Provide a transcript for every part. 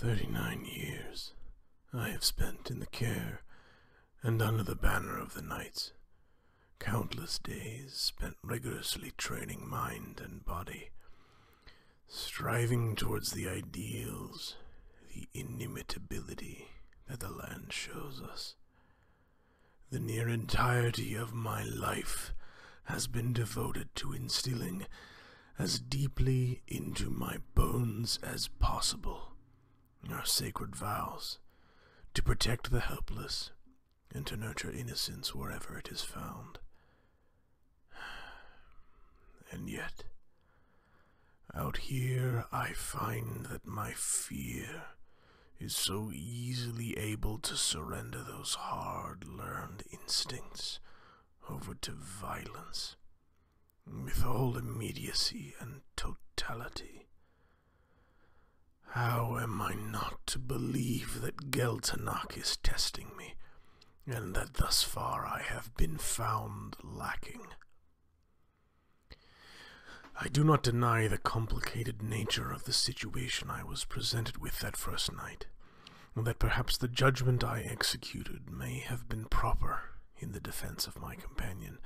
39 years I have spent in the care and under the banner of the knights. Countless days spent rigorously training mind and body, striving towards the ideals, the inimitability that the land shows us. The near entirety of my life has been devoted to instilling as deeply into my bones as possible our sacred vows to protect the helpless and to nurture innocence wherever it is found. And yet, out here I find that my fear is so easily able to surrender those hard-learned instincts over to violence, with all immediacy and totality. How am I not to believe that Geltanach is testing me, and that thus far I have been found lacking? I do not deny the complicated nature of the situation I was presented with that first night, and that perhaps the judgment I executed may have been proper in the defense of my companion,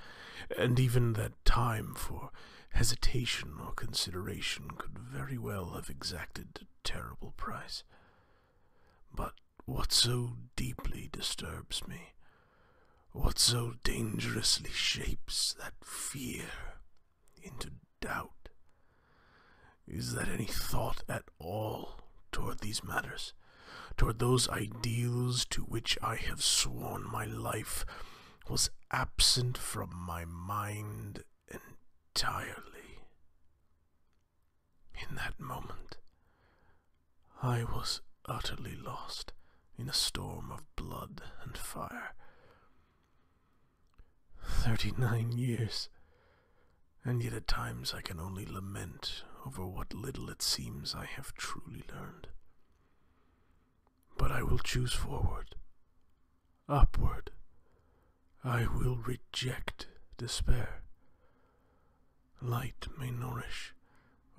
and even that time for hesitation or consideration could very well have exacted a terrible price. But what so deeply disturbs me, what so dangerously shapes that fear into doubt, is that any thought at all toward these matters, toward those ideals to which I have sworn my life, was absent from my mind entirely. In that moment, I was utterly lost in a storm of blood and fire. 39 years, and yet at times I can only lament over what little it seems I have truly learned. But I will choose forward, upward. I will reject despair. Light may nourish,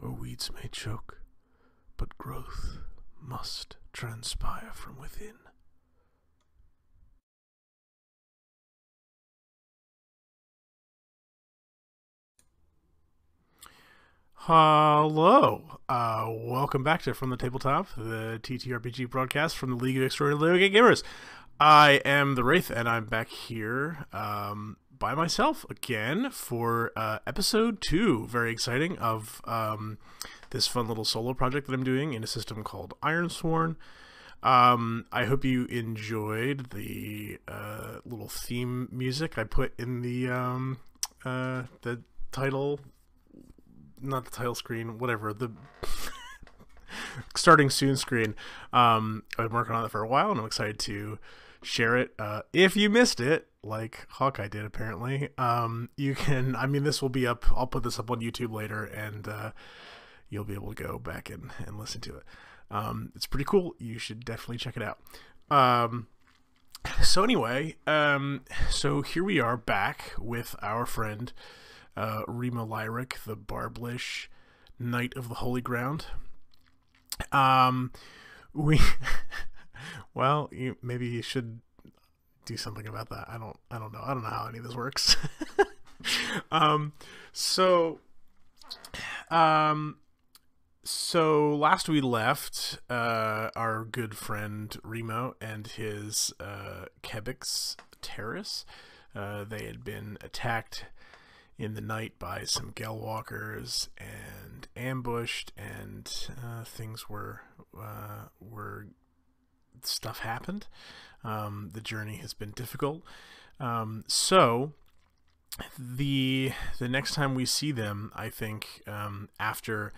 or weeds may choke, but growth must transpire from within. Hello, welcome back to From the Tabletop, the TTRPG broadcast from the League of Extraordinarily Gamers. I am the Wraith, and I'm back here by myself again for episode 2, very exciting, of this fun little solo project that I'm doing in a system called Ironsworn. I hope you enjoyed the little theme music I put in the title, not the title screen, whatever, the starting soon screen. I've been working on it for a while, and I'm excited to share it. If you missed it, like Hawkeye did apparently, you can, this will be up, I'll put this up on YouTube later, and you'll be able to go back and listen to it. It's pretty cool. You should definitely check it out. So anyway, so here we are back with our friend Rimolyrek, the Barbalash Knight of the Holy Ground. Well, maybe you should do something about that. I don't know how any of this works. So last we left our good friend Remo and his kebbix Terrace. They had been attacked in the night by some Gelwalkers and ambushed, and things were stuff happened. The journey has been difficult. So the next time we see them, I think, after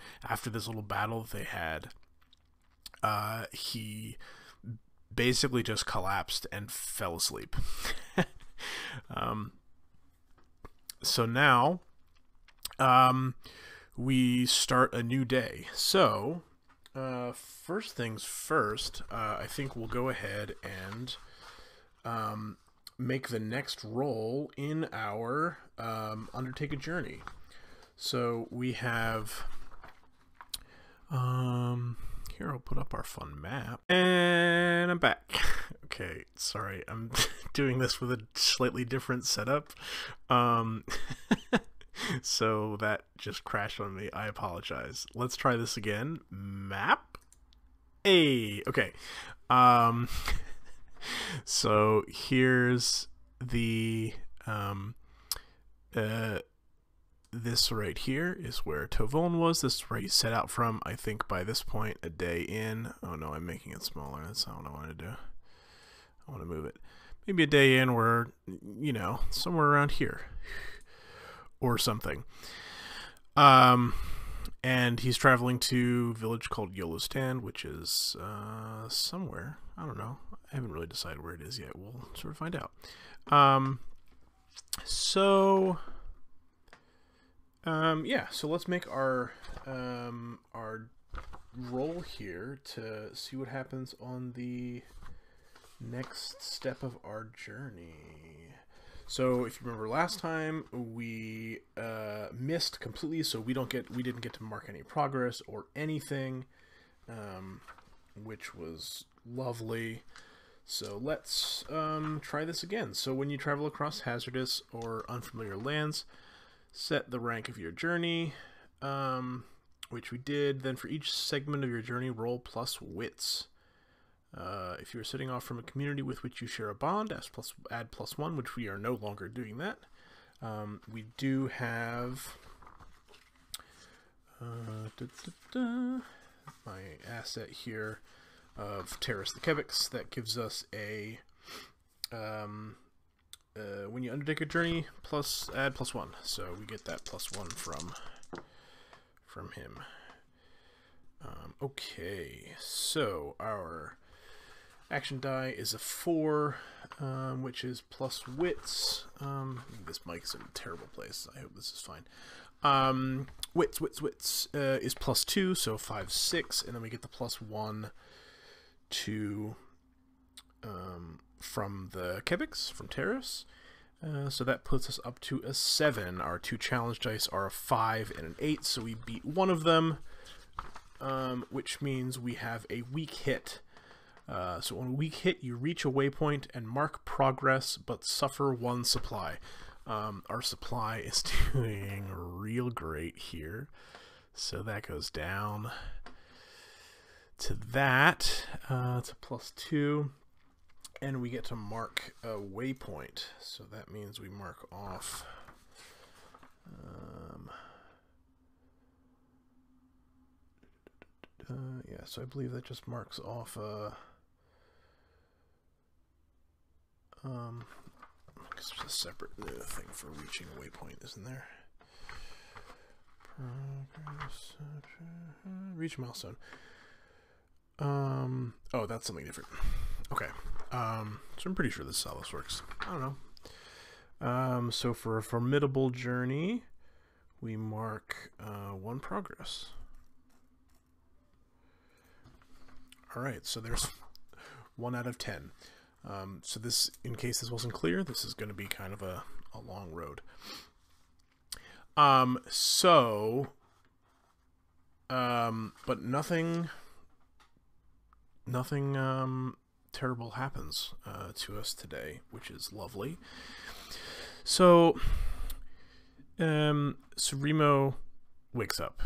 this little battle they had, he basically just collapsed and fell asleep. So now, we start a new day. So, first things first, I think we'll go ahead and make the next roll in our Undertake a Journey. So we have, here I'll put up our fun map. And I'm back. Okay, sorry, I'm doing this with a slightly different setup. So that just crashed on me. I apologize. Let's try this again. Map. Hey, okay. So here's the this right here is where Tovon was. This is where he set out from. I think by this point, a day in. Oh no, I'm making it smaller. That's not what I want to do. I want to move it. Maybe a day in, where, you know, somewhere around here or something. And he's traveling to a village called Yellowstand, which is somewhere. I don't know. I haven't really decided where it is yet. We'll sort of find out. Yeah, so let's make our roll here to see what happens on the next step of our journey. So if you remember last time, we missed completely, so we didn't get to mark any progress or anything, which was lovely. So let's try this again. So when you travel across hazardous or unfamiliar lands, set the rank of your journey, which we did. Then for each segment of your journey, roll plus wits. If you're setting off from a community with which you share a bond, add +1, which we are no longer doing that. We do have my asset here of Terrace the Kebbix that gives us a when you undertake a journey, add +1. So we get that +1 from him. Okay, so our action die is a 4, which is plus wits. This mic is in a terrible place. I hope this is fine. Wits is +2, so 5, 6, and then we get the +1 to from the kebbix, from Terrace. So that puts us up to a 7. Our 2 challenge dice are a 5 and an 8, so we beat one of them, which means we have a weak hit. So on a weak hit, you reach a waypoint and mark progress, but suffer 1 supply. Our supply is doing real great here, so that goes down to that. It's a +2, and we get to mark a waypoint. So that means we mark off. Yeah, so I believe that just marks off because there's a separate thing for reaching a waypoint, isn't there? Progress, reach milestone. Oh, that's something different. Okay. So I'm pretty sure this is how this works. I don't know. So for a formidable journey, we mark 1 progress. Alright, so there's 1 out of 10. So this, in case this wasn't clear, this is going to be kind of a long road. But nothing terrible happens to us today, which is lovely. So Remo wakes up.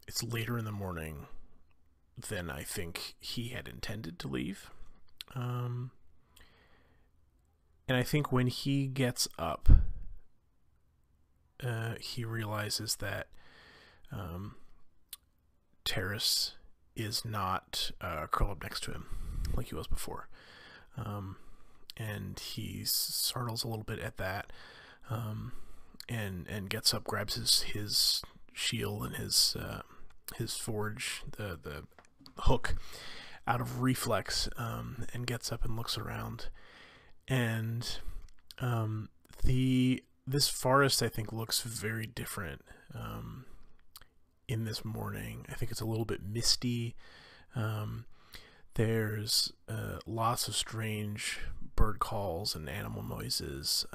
It's later in the morning than I think he had intended to leave. And I think when he gets up, he realizes that Terrace is not curled up next to him like he was before. And he startles a little bit at that, and gets up, grabs his shield and his forge, the hook, out of reflex, and gets up and looks around. And this forest, I think, looks very different in this morning. I think it's a little bit misty. There's lots of strange bird calls and animal noises.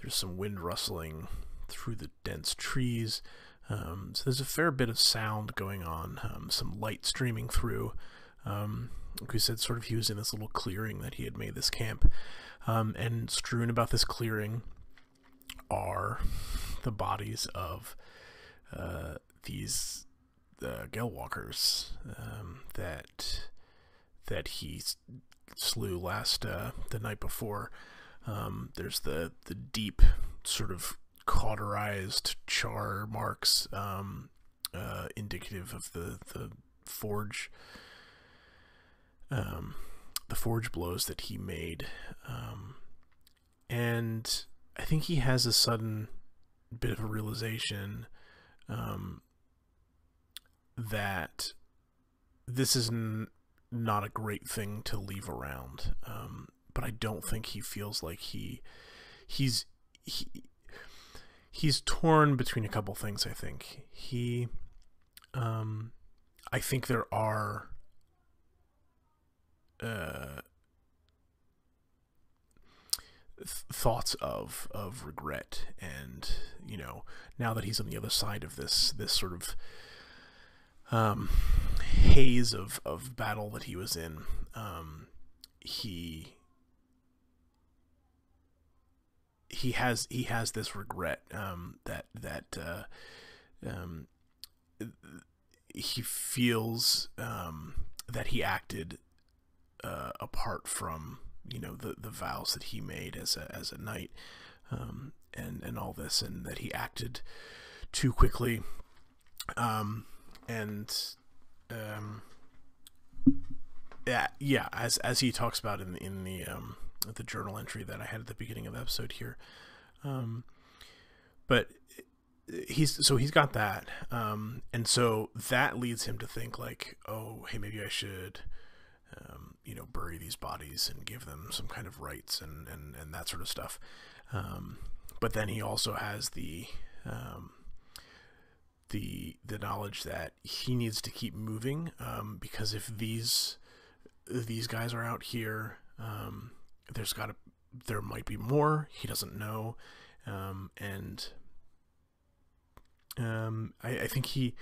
There's some wind rustling through the dense trees. So there's a fair bit of sound going on, some light streaming through. Like we said, sort of he was in this little clearing that he had made this camp. And strewn about this clearing are the bodies of these Gelwalkers that he slew the night before. There's the deep sort of cauterized char marks, indicative of the forge blows that he made, and I think he has a sudden bit of a realization that this is not a great thing to leave around, but I don't think he feels like he's torn between a couple things. I think I think there are thoughts of regret, and now that he's on the other side of this sort of haze of battle that he was in, he has this regret that he feels that he acted apart from the vows that he made as a knight, and all this, and that he acted too quickly, as he talks about in the journal entry that I had at the beginning of the episode here, but he's got that, and so that leads him to think like, oh, hey, maybe I should bury these bodies and give them some kind of rites and that sort of stuff. But then he also has the knowledge that he needs to keep moving, because if these guys are out here, there might be more he doesn't know, and I think he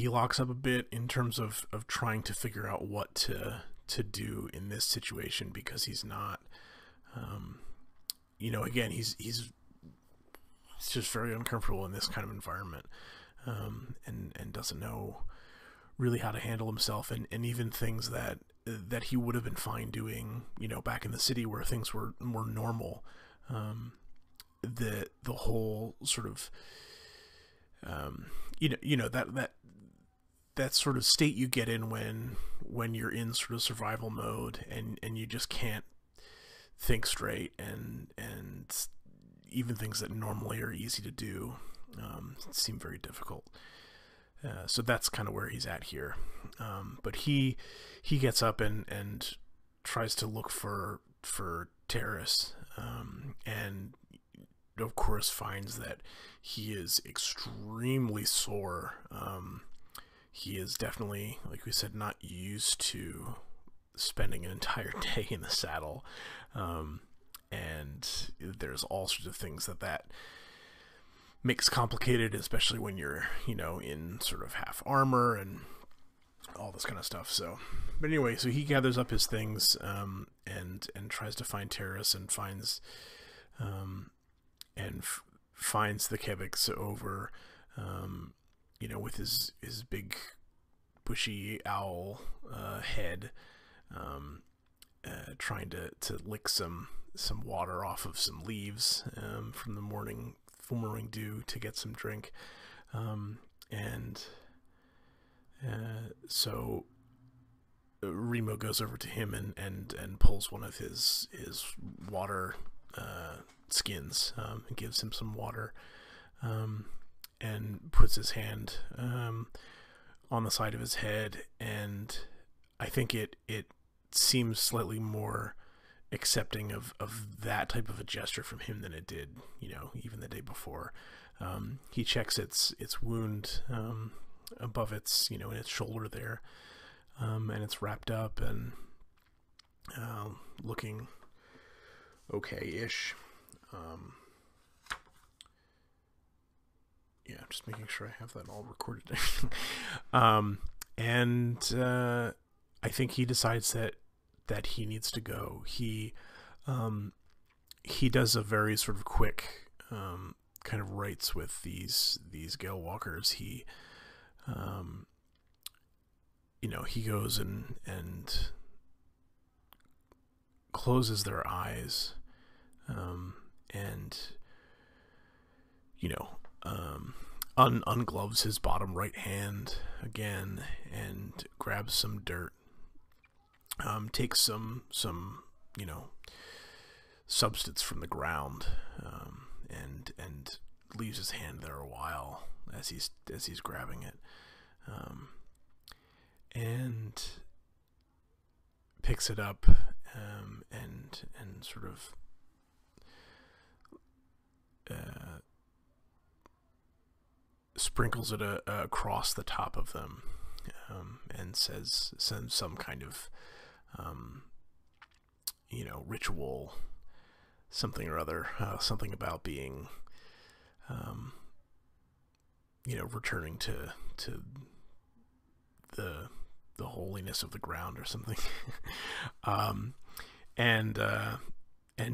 locks up a bit in terms of trying to figure out what to do in this situation, because he's not, again, he's just very uncomfortable in this kind of environment, and doesn't know really how to handle himself, and even things that he would have been fine doing, back in the city where things were more normal. The whole sort of, that sort of state you get in when you're in sort of survival mode, and you just can't think straight, and even things that normally are easy to do seem very difficult. So that's kind of where he's at here. But he gets up and tries to look for Terrace, and of course finds that he is extremely sore. He is definitely, like we said, not used to spending an entire day in the saddle, and there's all sorts of things that makes complicated, especially when you're in sort of half armor and all this kind of stuff. So, but anyway, so he gathers up his things, and tries to find Terrace, and finds finds the kebbix over, with his big bushy owl head, trying to lick some water off of some leaves from the morning dew to get some drink, so Remo goes over to him and pulls one of his water skins, and gives him some water, and puts his hand on the side of his head, and I think it seems slightly more accepting of that type of a gesture from him than it did, even the day before. He checks its wound above its, in its shoulder there, and it's wrapped up and looking okay-ish. Yeah, just making sure I have that all recorded. And I think he decides that he needs to go. He does a very sort of quick kind of rights with these Gale Walkers. He he goes and closes their eyes, and ungloves his bottom right hand again and grabs some dirt, takes some substance from the ground, and leaves his hand there a while as he's grabbing it, and picks it up, and sort of sprinkles it across the top of them, and sends some kind of ritual, something or other, something about being returning to the holiness of the ground or something. And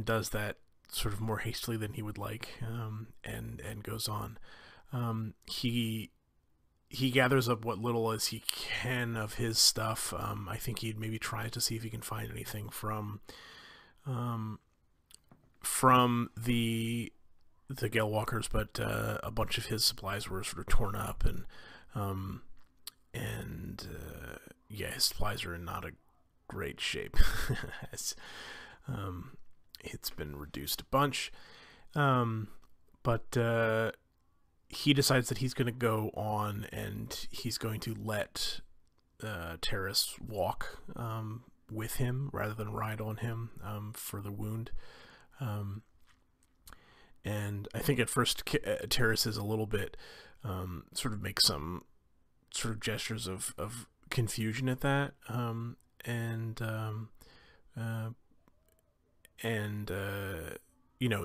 does that sort of more hastily than he would like, and goes on. He gathers up what little as he can of his stuff. I think he'd maybe try to see if he can find anything from the Gale Walkers, but a bunch of his supplies were sort of torn up, and his supplies are in not a great shape. It's been reduced a bunch, but he decides that he's going to go on, and he's going to let Terrace walk with him rather than ride on him for the wound. And I think at first Terrace is a little bit sort of makes some sort of gestures of confusion at that, and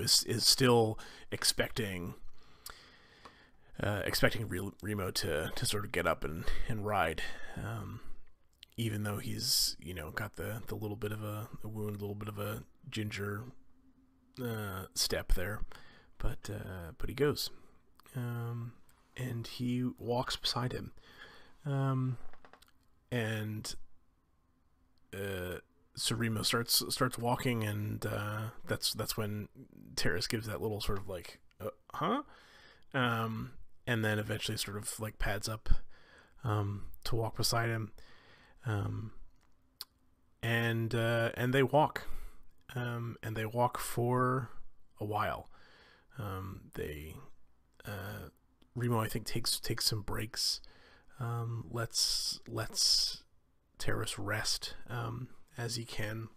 is still expecting Remo to sort of get up and ride, even though he's got the little bit of a wound, a little bit of a ginger step there, but he goes, and he walks beside him, and so Remo starts walking, and that's when Terrace gives that little sort of like huh, and then eventually sort of like pads up to walk beside him, and they walk, and they walk for a while. Remo, I think, takes some breaks, lets Terrace rest as he can,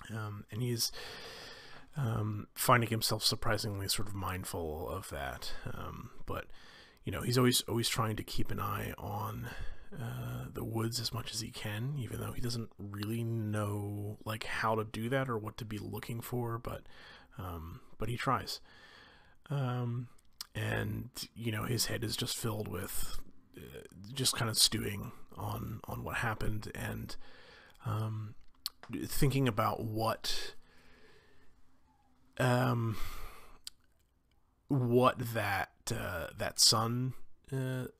and he's finding himself surprisingly sort of mindful of that, but he's always trying to keep an eye on the woods as much as he can, even though he doesn't really know like how to do that or what to be looking for, but he tries, and his head is just filled with just kind of stewing on what happened, and thinking about what that sun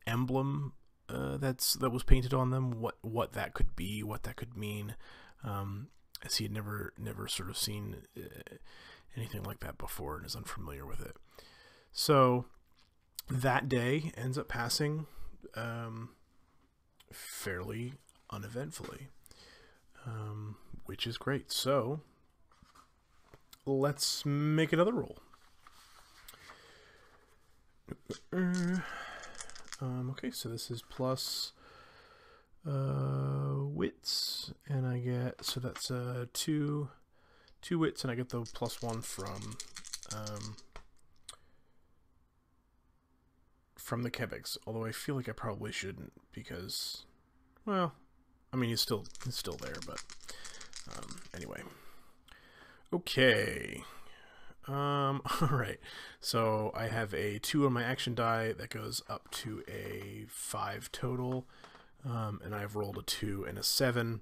emblem that was painted on them, what that could be, what that could mean, as he had never sort of seen anything like that before and is unfamiliar with it. So that day ends up passing fairly uneventfully, which is great. So let's make another roll. Okay, so this is plus wits, and I get, so that's two wits, and I get the +1 from the kebbix. Although I feel like I probably shouldn't, because, well, I mean, he's still there, but anyway. Okay. Alright. So I have a 2 on my action die that goes up to a 5 total. And I've rolled a 2 and a 7.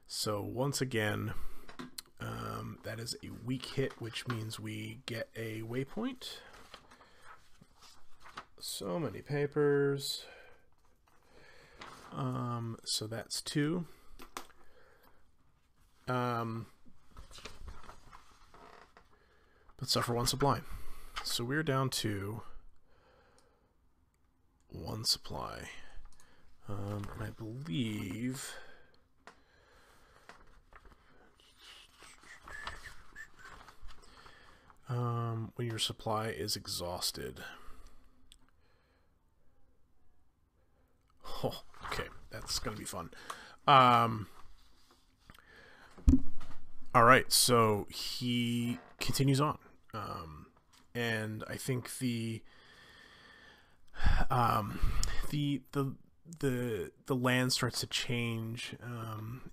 So once again, that is a weak hit, which means we get a waypoint. So many papers. So that's 2. But suffer 1 supply. So we're down to 1 supply. And I believe when your supply is exhausted. Oh, okay, that's gonna be fun. All right, so he continues on, and I think the land starts to change,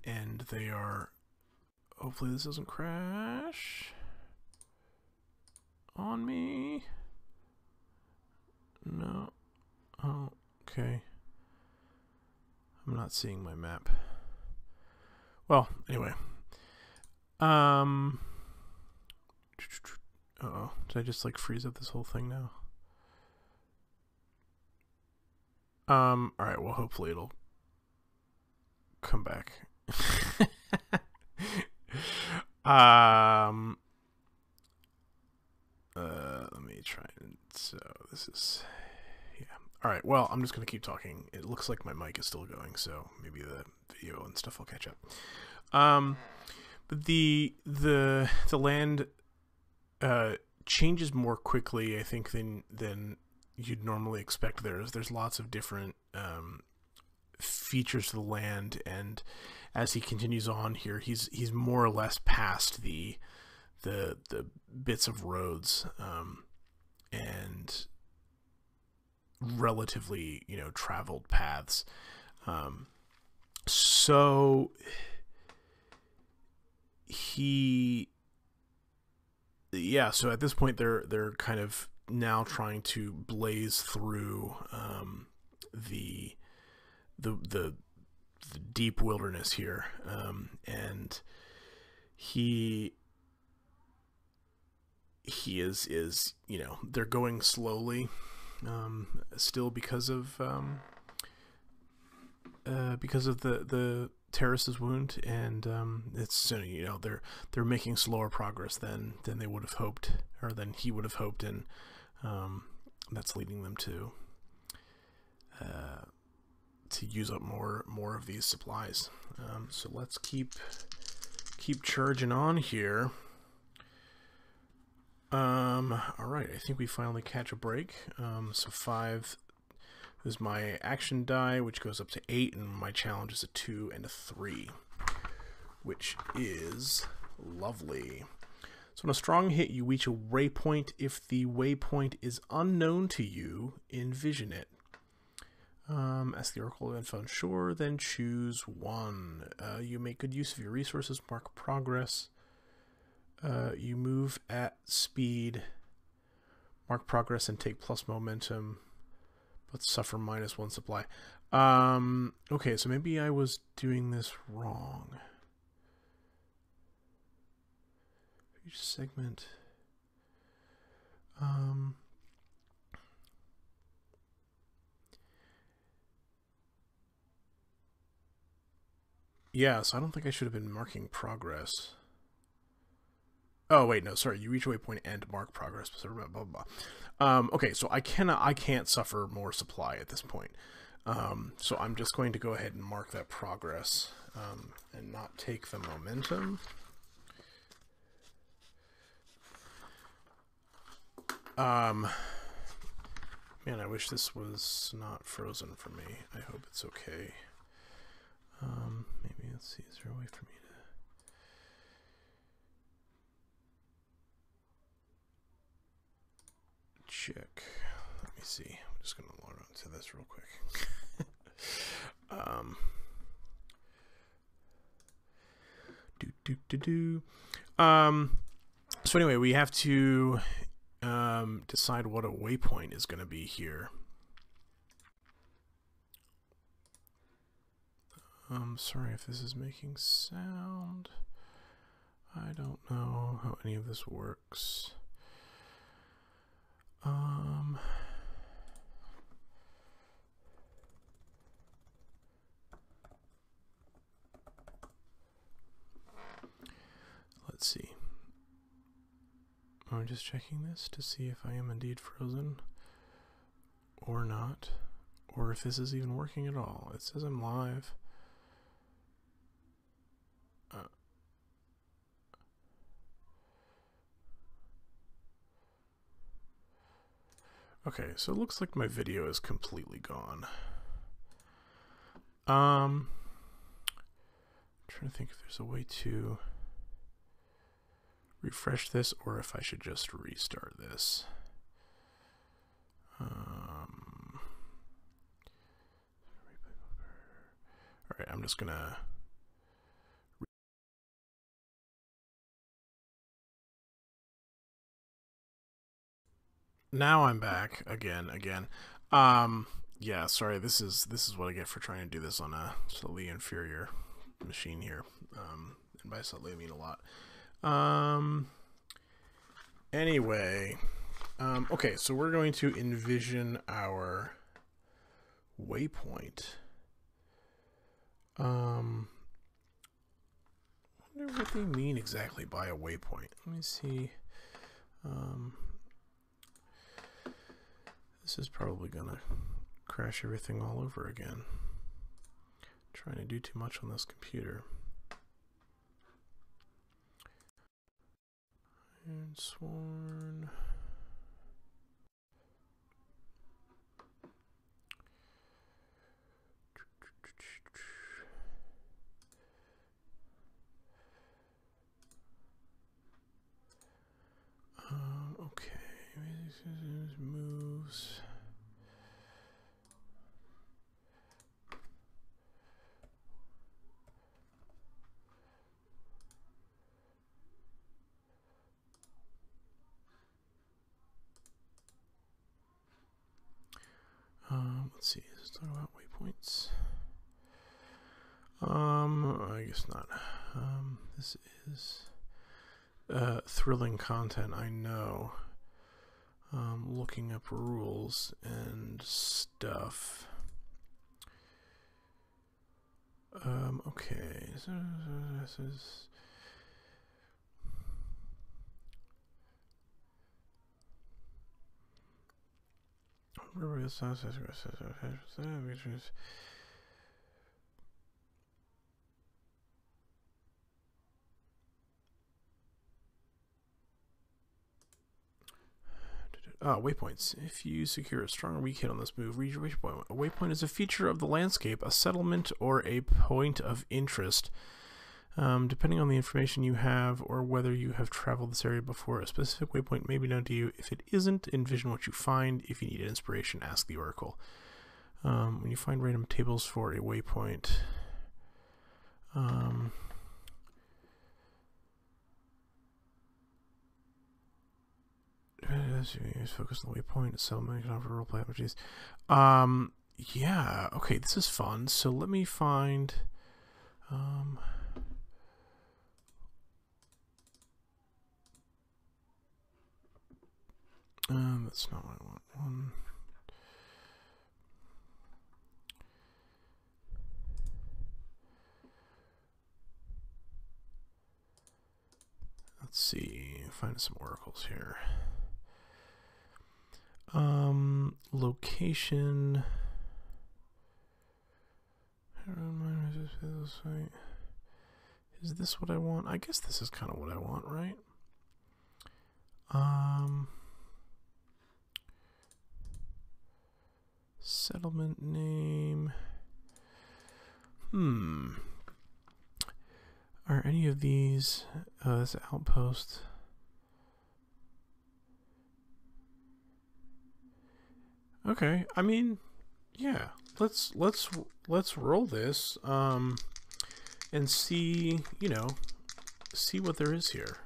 and they are. Hopefully, this doesn't crash on me. No. Oh, okay. I'm not seeing my map. Well, anyway. Uh-oh. Did I just, like, freeze up this whole thing now? Alright, well, hopefully it'll come back. Let me try and, so this is, yeah. Alright, well, I'm just gonna keep talking. It looks like my mic is still going, so maybe the video and stuff will catch up. But the land changes more quickly, I think, than you'd normally expect. There's lots of different features to the land, and as he continues on here, he's more or less past the bits of roads and relatively, you know, traveled paths. So so at this point they're kind of now trying to blaze through the deep wilderness here, and he is, you know, they're going slowly, still because of the Terrace's wound, and it's, you know, they're making slower progress than they would have hoped, or than he would have hoped, and that's leading them to use up more of these supplies. So let's keep charging on here. Alright, I think we finally catch a break. So 5 is my action die, which goes up to 8, and my challenge is a 2 and a 3, which is lovely. So on a strong hit, you reach a waypoint. If the waypoint is unknown to you, envision it. Ask the Oracle and found sure, then choose 1. You make good use of your resources, mark progress. You move at speed, mark progress, and take plus momentum, but suffer -1 supply. Okay, so maybe I was doing this wrong. Each segment. Yeah, so I don't think I should have been marking progress. Oh wait, no, sorry. You reach a waypoint and mark progress. Blah blah blah. Okay, so I can't suffer more supply at this point. So I'm just going to go ahead and mark that progress, and not take the momentum. Man, I wish this was not frozen for me. I hope it's okay. Maybe, let's see, is there a way for me to check? Let me see. I'm just going to log on to this real quick. So anyway, we have to decide what a waypoint is going to be here. Sorry if this is making sound. I don't know how any of this works. Let's see. I'm just checking this to see if I am indeed frozen or not, or if this is even working at all. It says I'm live. Okay, so it looks like my video is completely gone. I'm trying to think if there's a way to refresh this, or if I should just restart this. Alright, I'm just gonna now I'm back again. Yeah, sorry, this is what I get for trying to do this on a slightly inferior machine here. And by slightly I mean a lot. Anyway, okay, so we're going to envision our waypoint. I wonder what they mean exactly by a waypoint. Let me see. This is probably gonna crash everything all over again. Trying to do too much on this computer. And sworn. Okay, moves. Let's see, let's talk about waypoints. I guess not. This is thrilling content, I know. Looking up rules and stuff. Okay, so this is waypoints. If you secure a strong or weak hit on this move, reach your waypoint. A waypoint is a feature of the landscape, a settlement, or a point of interest. Depending on the information you have or whether you have traveled this area before, a specific waypoint may be known to you. If it isn't, envision what you find. If you need inspiration, ask the Oracle. When you find random tables for a waypoint, focus on the waypoint, settlement can offer roleplay opportunities. Yeah, okay, this is fun. So let me find that's not what I want. One. Let's see, find some oracles here. Location. Is this what I want? I guess this is kind of what I want, right? Settlement name. Are any of these this outpost? Okay, I mean, yeah, let's roll this and see, you know, see what there is here.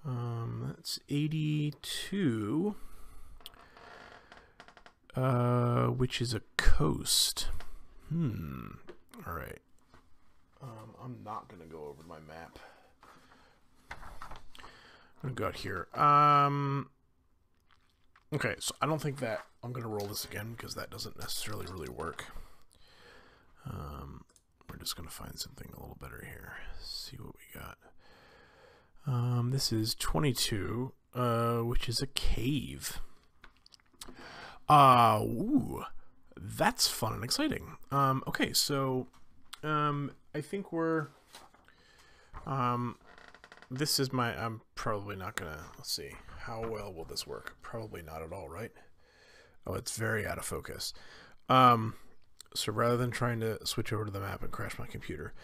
That's 82, which is a coast. All right. I'm not going to go over my map. I'm going to go out here. Okay, so I don't think that I'm going to roll this again because that doesn't necessarily really work. We're just going to find something a little better here. See what we got. This is 22, which is a cave. Ooh, that's fun and exciting. Okay, so, I think we're, this is my, I'm probably not gonna, let's see, how well will this work? Probably not at all, right? Oh, it's very out of focus. So rather than trying to switch over to the map and crash my computer,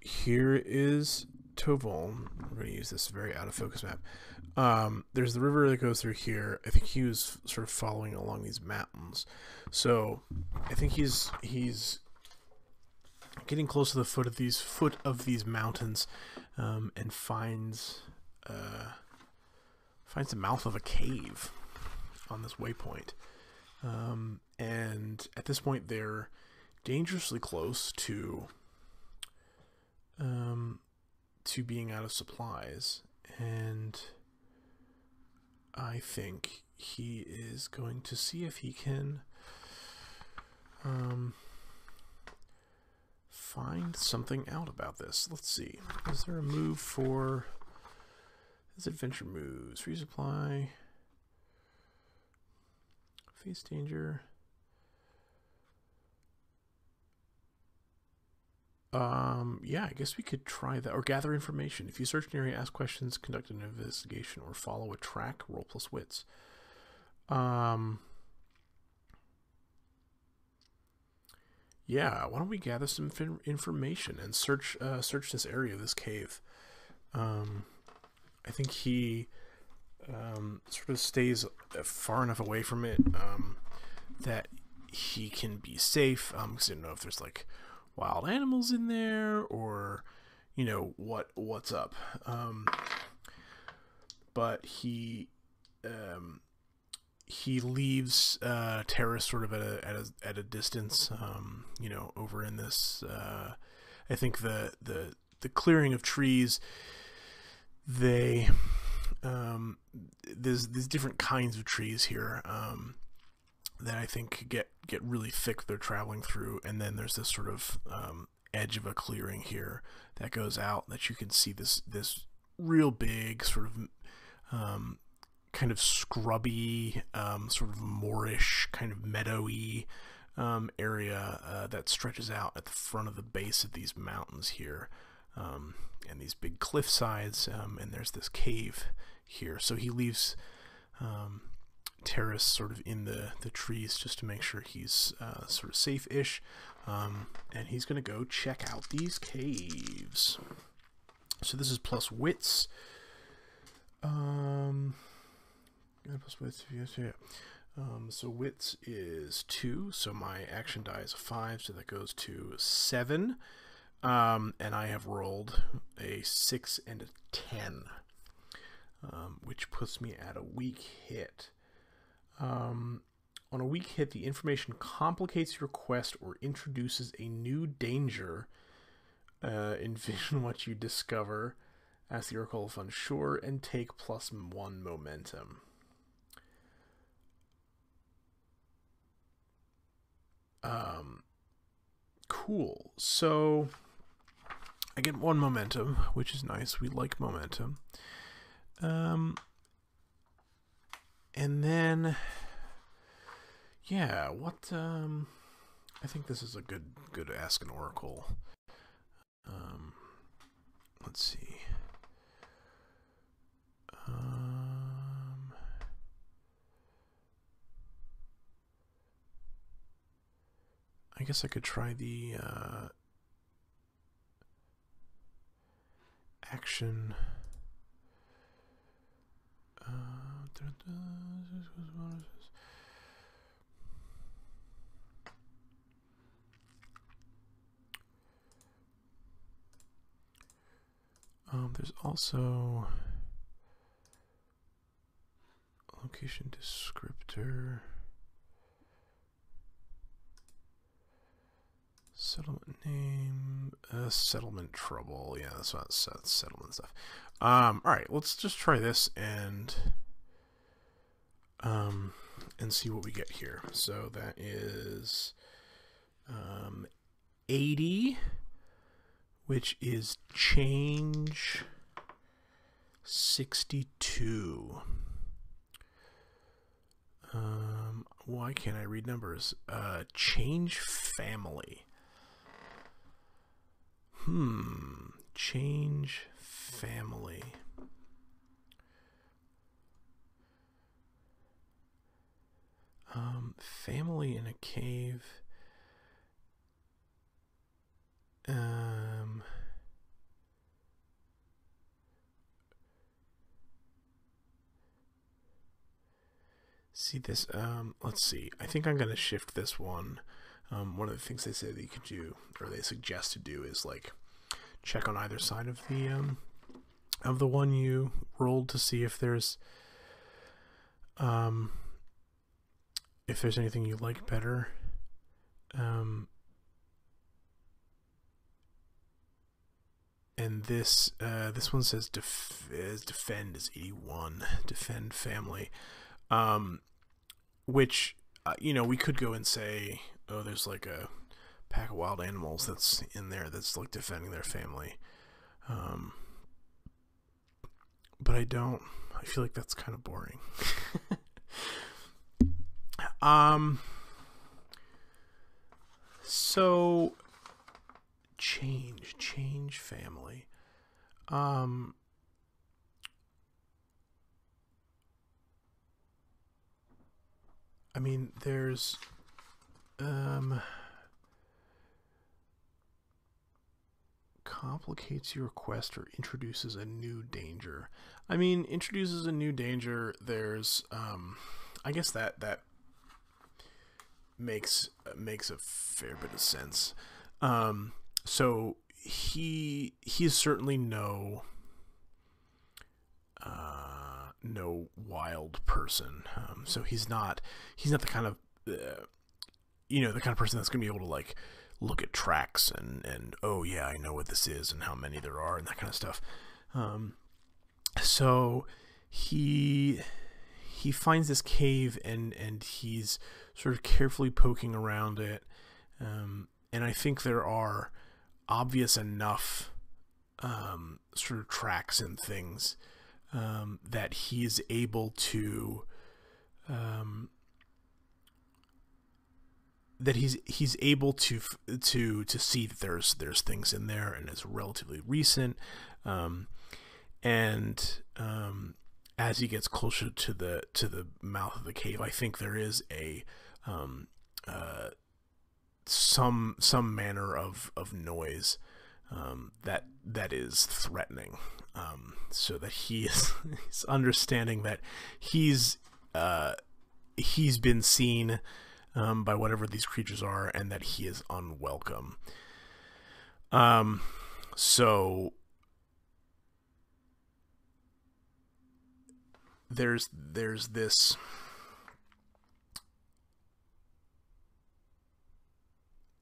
here is Tovon. We're going to use this very out of focus map. There's the river that goes through here. I think he was sort of following along these mountains. So I think he's getting close to the foot of these mountains, and finds the mouth of a cave on this waypoint. And at this point, they're dangerously close to being out of supplies, and I think he is going to see if he can find something out about this. Let's see. Is there a move for his adventure moves? Resupply. Face danger. Yeah, I guess we could try that. Or gather information. If you search an area, ask questions, conduct an investigation, or follow a track, roll plus wits. Yeah, why don't we gather some information and search this area, this cave. I think he sort of stays far enough away from it that he can be safe. Because I don't know if there's like wild animals in there, or you know what's up. But he leaves Terrace sort of at a distance. You know, over in this. I think the clearing of trees. There's different kinds of trees here that I think get really thick they're traveling through, and then there's this sort of edge of a clearing here that goes out that you can see this real big sort of kind of scrubby sort of moorish kind of meadowy area that stretches out at the front of the base of these mountains here. And these big cliff sides, and there's this cave here. So he leaves Terrace sort of in the trees just to make sure he's sort of safe-ish. And he's going to go check out these caves. So this is plus wits. Plus wits, yeah. So wits is 2, so my action die is a 5, so that goes to 7. And I have rolled a 6 and a 10, which puts me at a weak hit. On a weak hit, the information complicates your quest or introduces a new danger. Envision what you discover. Ask the Oracle if unsure, and take +1 momentum. Cool. So I get 1 momentum, which is nice. We like momentum. And then, yeah, what, I think this is a good ask an oracle. Let's see. I guess I could try the, action. There's also location descriptor. Settlement name, settlement trouble. Yeah, that's not settlement stuff. All right, let's just try this and see what we get here. So that is 80, which is change 62. Why can't I read numbers? Change family. Change family. Family in a cave. See this, let's see. I think I'm going to shift this one. One of the things they say that you could do, or they suggest to do, is like check on either side of the one you rolled to see if there's anything you like better. And this one says defend is 81. Defend family. Which, you know, we could go and say, oh, there's like a pack of wild animals that's in there that's like defending their family. But I feel like that's kind of boring. So change family. I mean, there's complicates your quest or introduces a new danger. I mean, introduces a new danger. There's I guess that makes a fair bit of sense. So he's certainly no wild person. So he's not the kind of the kind of person that's gonna be able to like look at tracks and oh yeah, I know what this is and how many there are and that kind of stuff. So he finds this cave and he's sort of carefully poking around it, and I think there are obvious enough sort of tracks and things that he's able to he's able to see that there's things in there, and it's relatively recent, and as he gets closer to the mouth of the cave, I think there is a some manner of noise that is threatening, so that he's understanding that he's been seen by whatever these creatures are, and that he is unwelcome. So there's this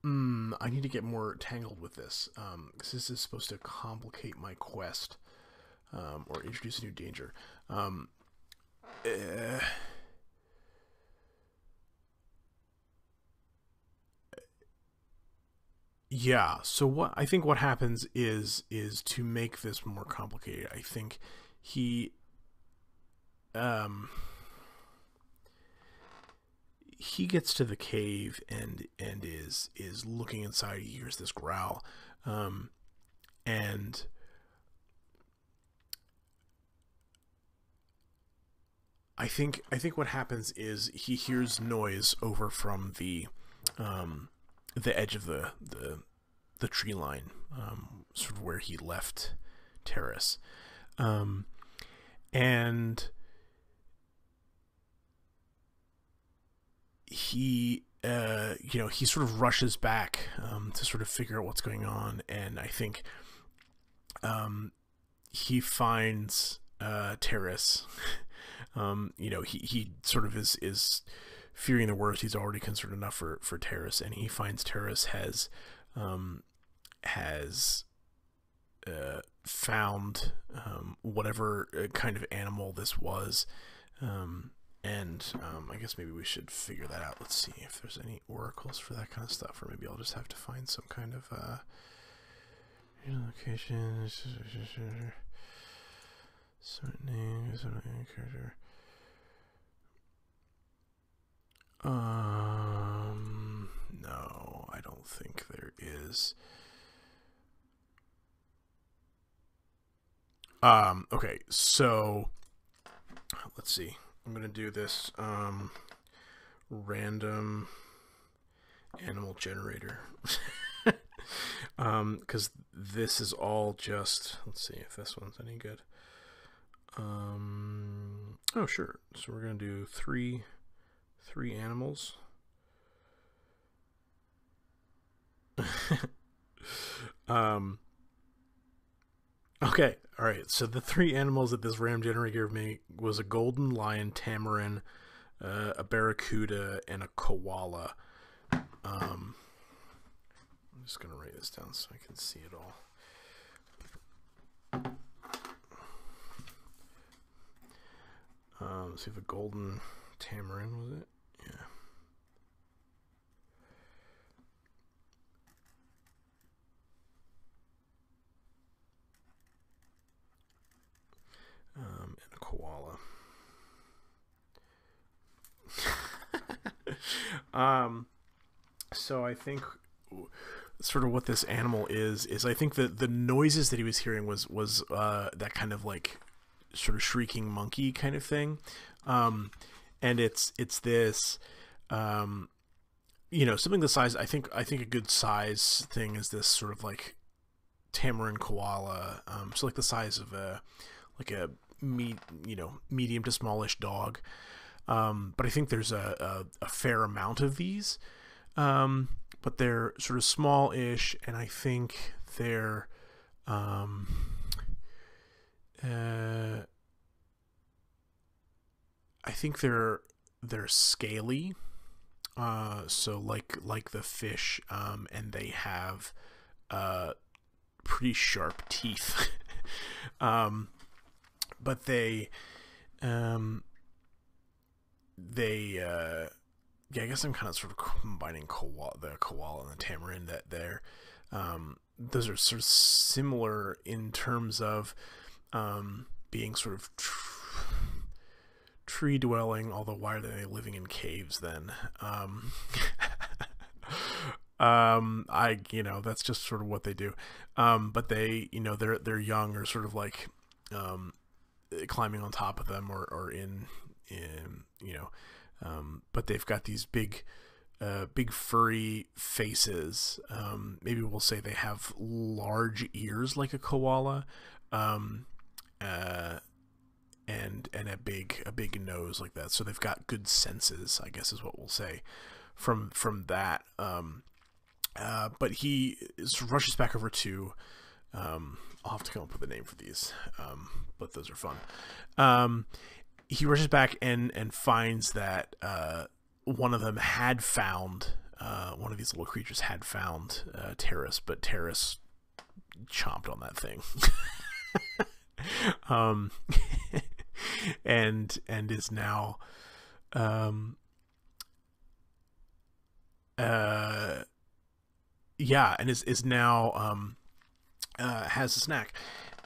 I need to get more tangled with this, because this is supposed to complicate my quest, or introduce a new danger. Yeah, so what happens is to make this more complicated, I think he gets to the cave and is looking inside. He hears this growl, and I think what happens is he hears noise over from the edge of the tree line, sort of where he left Terrace, and he he sort of rushes back to sort of figure out what's going on, and I think he finds Terrace You know, he sort of is fearing the worst. He's already concerned enough for Terrace, and he finds Terrace has found whatever kind of animal this was, and I guess maybe we should figure that out. Let's see if there's any oracles for that kind of stuff, or maybe I'll just have to find some kind of location, certain name, certain character. No, I don't think there is. Okay, so let's see. I'm gonna do this random animal generator. Because this is all just, let's see if this one's any good. Oh sure. So we're gonna do three animals. Okay, all right. So the three animals that this RAM generator made was a golden lion, tamarin, a barracuda, and a koala. I'm just gonna write this down so I can see it all. Let's see if a golden tamarin was it? Yeah. And a koala. So I think sort of what this animal is I think that the noises that he was hearing was that kind of like sort of shrieking monkey kind of thing, and it's this you know, something the size, I think a good size thing is this sort of like tamarin koala, so like the size of a medium to smallish dog, but I think there's a fair amount of these, but they're sort of small-ish, and I think they're they're scaly, so like the fish, and they have pretty sharp teeth. But yeah, I guess I'm kind of sort of combining the koala and the tamarin, that they're those are sort of similar in terms of being sort of tree dwelling, although why are they living in caves then? That's just sort of what they do. But they, their young are sort of like climbing on top of them or in but they've got these big furry faces. Maybe we'll say they have large ears like a koala, and a big nose like that. So they've got good senses, I guess is what we'll say from that. But he rushes back over to, I'll have to come up with a name for these, but those are fun. He rushes back and finds that one of them had found, one of these little creatures had found Terrace, but Terrace chomped on that thing. and is now is now has a snack.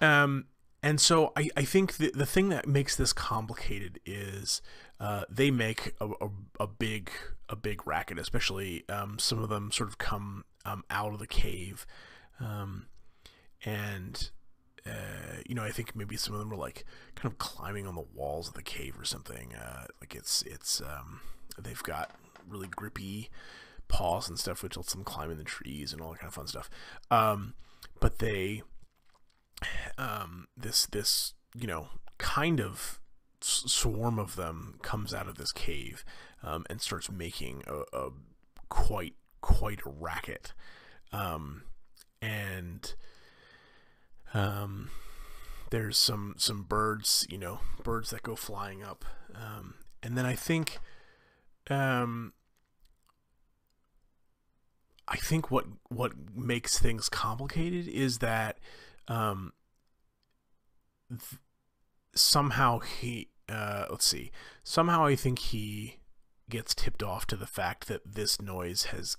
And so I think the thing that makes this complicated is they make a big racket, especially some of them sort of come out of the cave, and I think maybe some of them were like kind of climbing on the walls of the cave or something. Like it's they've got really grippy paws and stuff, which lets them climb in the trees and all that kind of fun stuff. But they this kind of swarm of them comes out of this cave and starts making a quite a racket, and there's some birds, birds that go flying up, and then I think what makes things complicated is that somehow somehow I think he gets tipped off to the fact that this noise has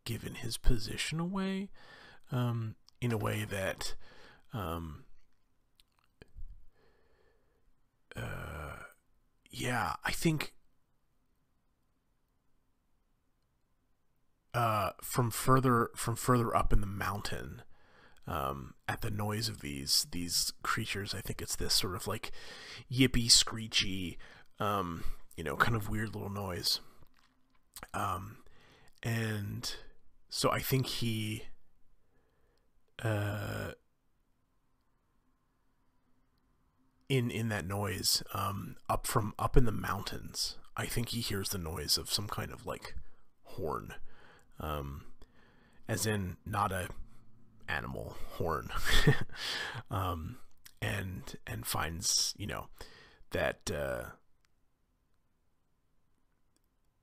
given his position away, in a way that I think from further up in the mountain, at the noise of these creatures, I think it's this sort of like yippy, screechy, kind of weird little noise. And so I think he in that noise, up in the mountains, I think he hears the noise of some kind of like horn, as in not a animal horn, and finds that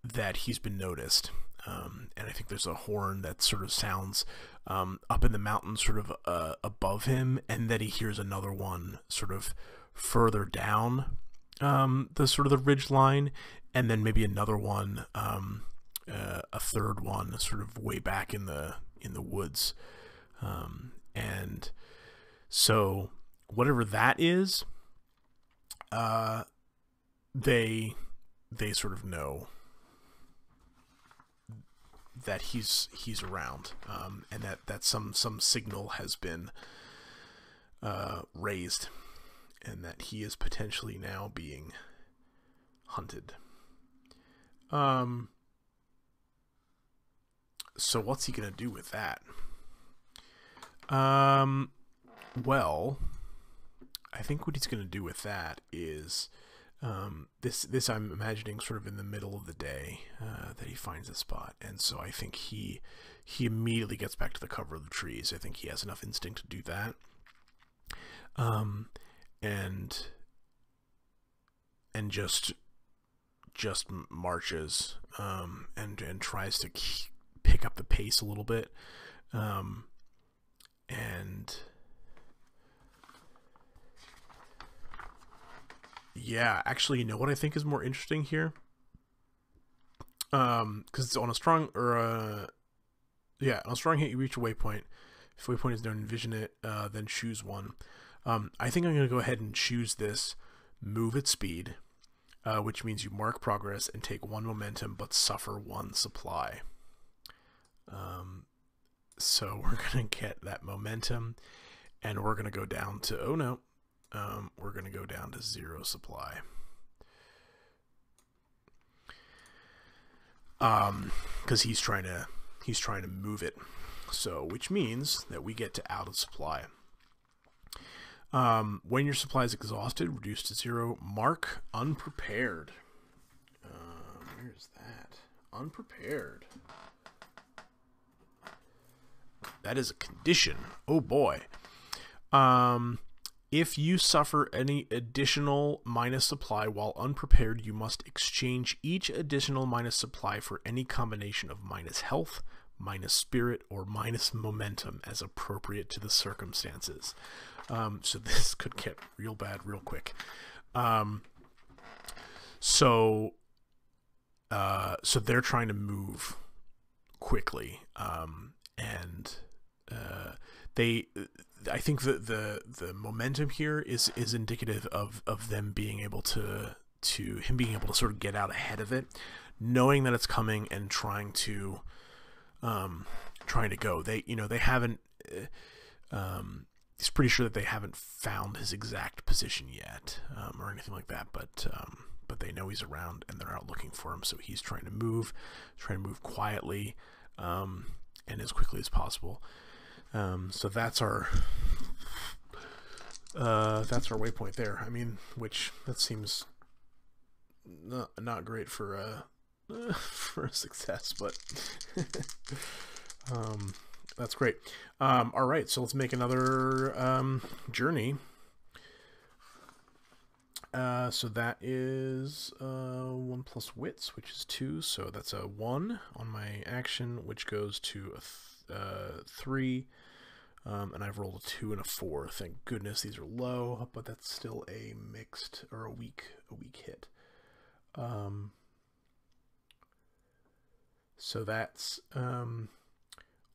that he's been noticed, and I think there's a horn that sort of sounds up in the mountains, sort of above him, and then he hears another one sort of further down the sort of the ridge line, and then maybe another one, a third one sort of way back in the woods, and so whatever that is, they sort of know that he's around, and that some signal has been raised, and that he is potentially now being hunted. So what's he gonna do with that? Well, I think what he's gonna do with that is, this I'm imagining sort of in the middle of the day, that he finds a spot, and so I think he immediately gets back to the cover of the trees. I think he has enough instinct to do that, and just marches, and tries to pick up the pace a little bit, and yeah, actually, you know what I think is more interesting here? Because it's on a strong, on a strong hit, you reach a waypoint. If waypoint is known, envision it, then choose one. I think I'm going to go ahead and choose this move at speed, which means you mark progress and take 1 momentum, but suffer 1 supply. So we're going to get that momentum, and we're going to go down to, we're going to go down to 0 supply. Because he's trying to move it. So, which means that we get to out of supply. When your supply is exhausted, reduced to 0, mark unprepared. Where's that? Unprepared. That is a condition. Oh boy. If you suffer any additional minus supply while unprepared, you must exchange each additional minus supply for any combination of minus health, minus spirit, or minus momentum as appropriate to the circumstances. So this could get real bad real quick. So they're trying to move quickly, and I think that the momentum here is indicative of them being able to him being able to sort of get out ahead of it, knowing that it's coming and trying to go. They haven't. He's pretty sure that they haven't found his exact position yet, or anything like that. But they know he's around and they're out looking for him. So he's trying to move quietly, and as quickly as possible. So that's our waypoint there. I mean, which that seems not great for a success, but that's great. All right, so let's make another journey So that is 1 plus wits, which is 2. So that's a 1 on my action, which goes to a 3. And I've rolled a 2 and a 4. Thank goodness these are low, but that's still a mixed or a weak hit. So that's on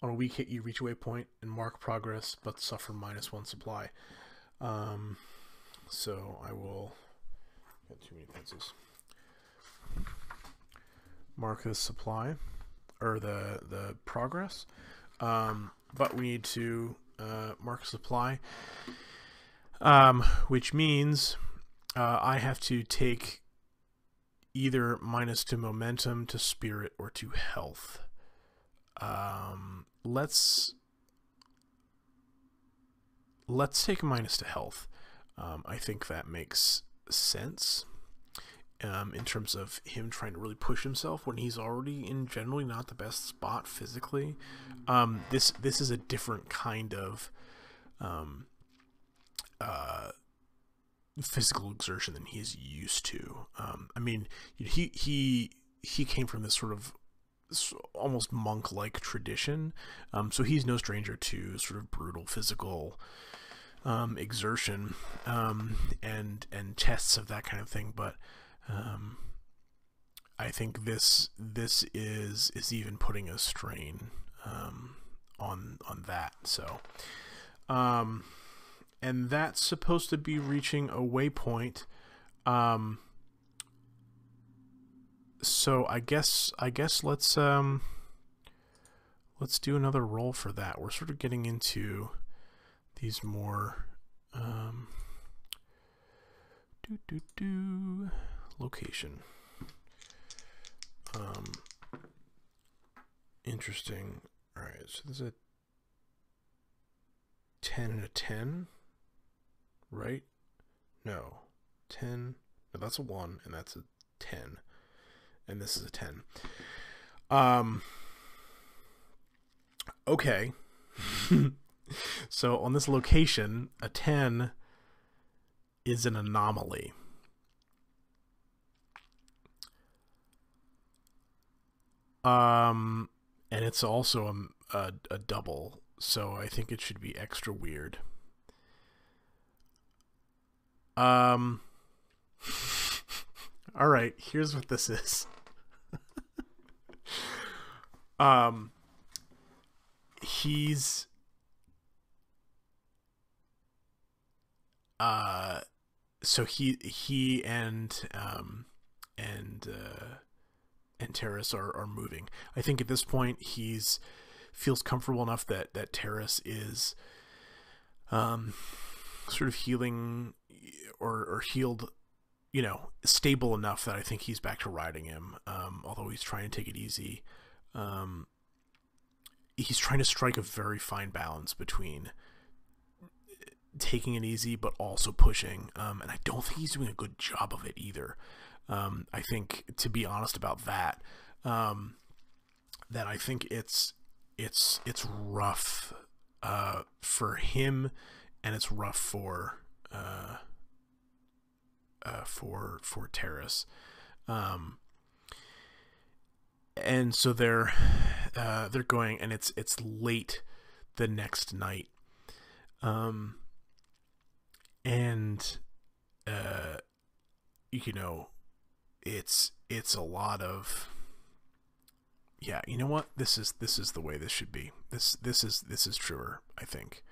a weak hit you reach a waypoint and mark progress, but suffer -1 supply. So I will got too many pencils. Mark the supply or the progress. But we need to mark supply, which means I have to take either -2 momentum, to spirit, or to health. Let's take a minus to health. I think that makes sense in terms of him trying to really push himself when he's already in generally not the best spot physically. This is a different kind of physical exertion than he's used to. I mean, he came from this sort of almost monk-like tradition, so he's no stranger to sort of brutal physical exertion and tests of that kind of thing. But I think this is even putting a strain on that. So and that's supposed to be reaching a waypoint. So I guess let's do another roll for that. We're sort of getting into these more location. Interesting. All right, so there's a 10 and a 10, right? No, 10. No, that's a 1, and that's a 10, and this is a 10. Okay. So on this location, a 10 is an anomaly. And it's also a double, so I think it should be extra weird. All right, here's what this is. He's so he and Terrace are moving. I think at this point feels comfortable enough that Terrace is sort of healing or healed, you know, stable enough that I think he's back to riding him. Although he's trying to take it easy. He's trying to strike a very fine balance between taking it easy but also pushing, and I don't think he's doing a good job of it either. I think, to be honest about that, that I think it's rough for him, and it's rough for Terrace. And so they're going, and it's late the next night, and you know, it's a lot of, yeah, you know what, this is the way this should be. This is truer, I think.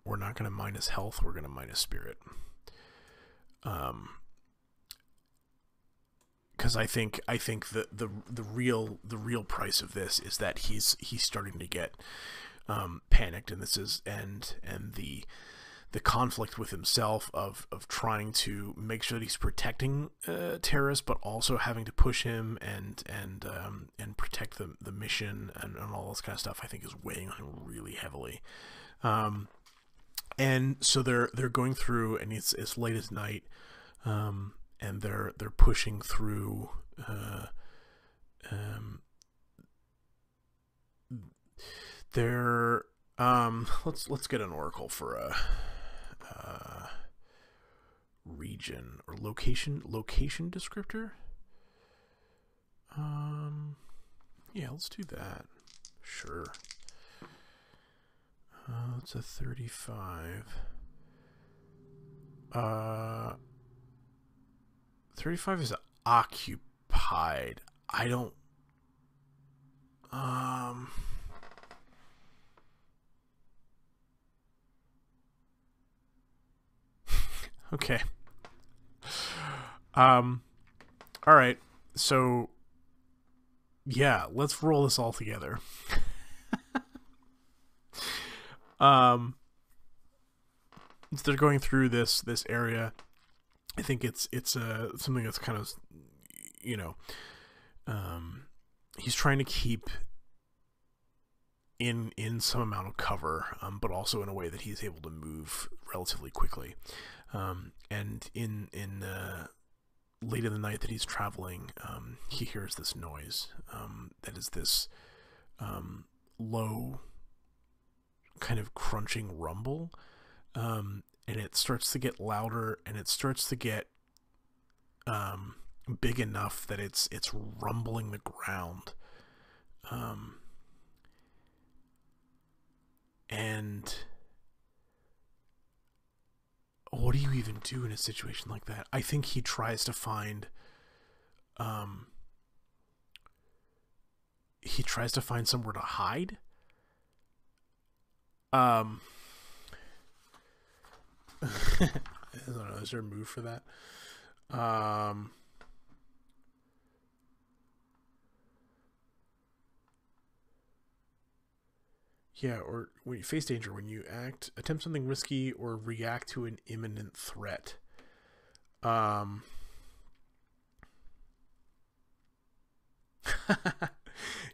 We're not going to minus health, we're going to minus spirit. Because I think the real price of this is that he's starting to get panicked, and this is and the conflict with himself of trying to make sure that he's protecting Terrace, but also having to push him and protect the mission and all this kind of stuff, I think is weighing on him really heavily. And so they're going through, and it's late at night, and they're pushing through. Let's get an oracle for a region or location descriptor. Yeah, let's do that. Sure. It's a 35. 35 is occupied. I don't. Okay. All right. So, yeah, let's roll this all together. They're going through this area. I think it's something that's kind of, you know, he's trying to keep in some amount of cover, but also in a way that he's able to move relatively quickly. And in late in the night that he's traveling, he hears this noise that is this low kind of crunching rumble, and it starts to get louder, and it starts to get big enough that it's rumbling the ground. And what do you even do in a situation like that? I think he tries to find somewhere to hide. I don't know, is there a move for that? Yeah, or when you face danger, when you attempt something risky or react to an imminent threat.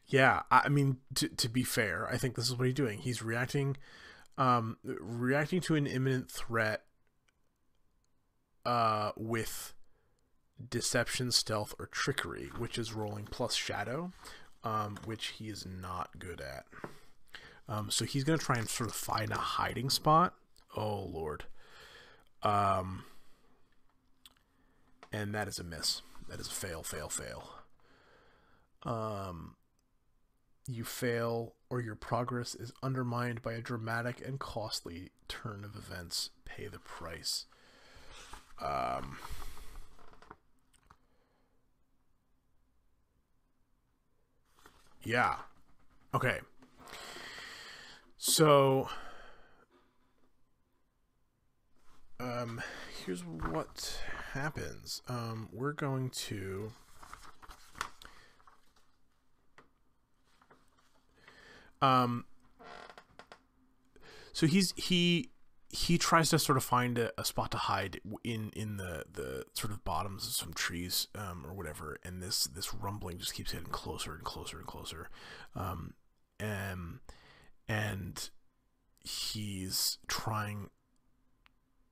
Yeah, I mean, to be fair, I think this is what he's doing. He's reacting to an imminent threat with deception, stealth, or trickery, which is rolling plus shadow, which he is not good at. So he's going to try and sort of find a hiding spot. Oh, Lord. And that is a miss. That is a fail. You fail, or your progress is undermined by a dramatic and costly turn of events. Pay the price. Yeah. Okay. So, here's what happens. We're going to so he tries to sort of find a spot to hide in the sort of bottoms of some trees, or whatever, and this rumbling just keeps getting closer and closer and closer. And he's trying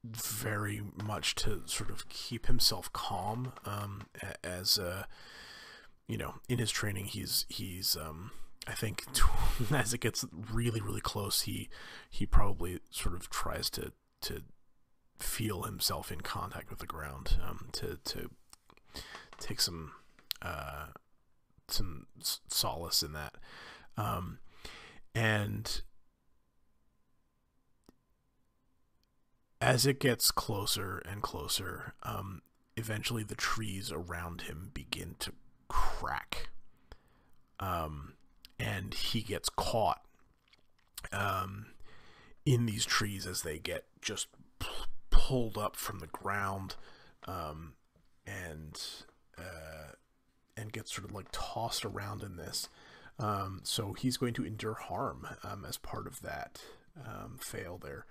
very much to sort of keep himself calm, as you know, in his training, he's I think as it gets really, really close, he probably sort of tries to feel himself in contact with the ground, to take some solace in that. And as it gets closer and closer, eventually the trees around him begin to crack. And he gets caught in these trees as they get just pulled up from the ground, and gets sort of like tossed around in this. So he's going to endure harm as part of that fail there.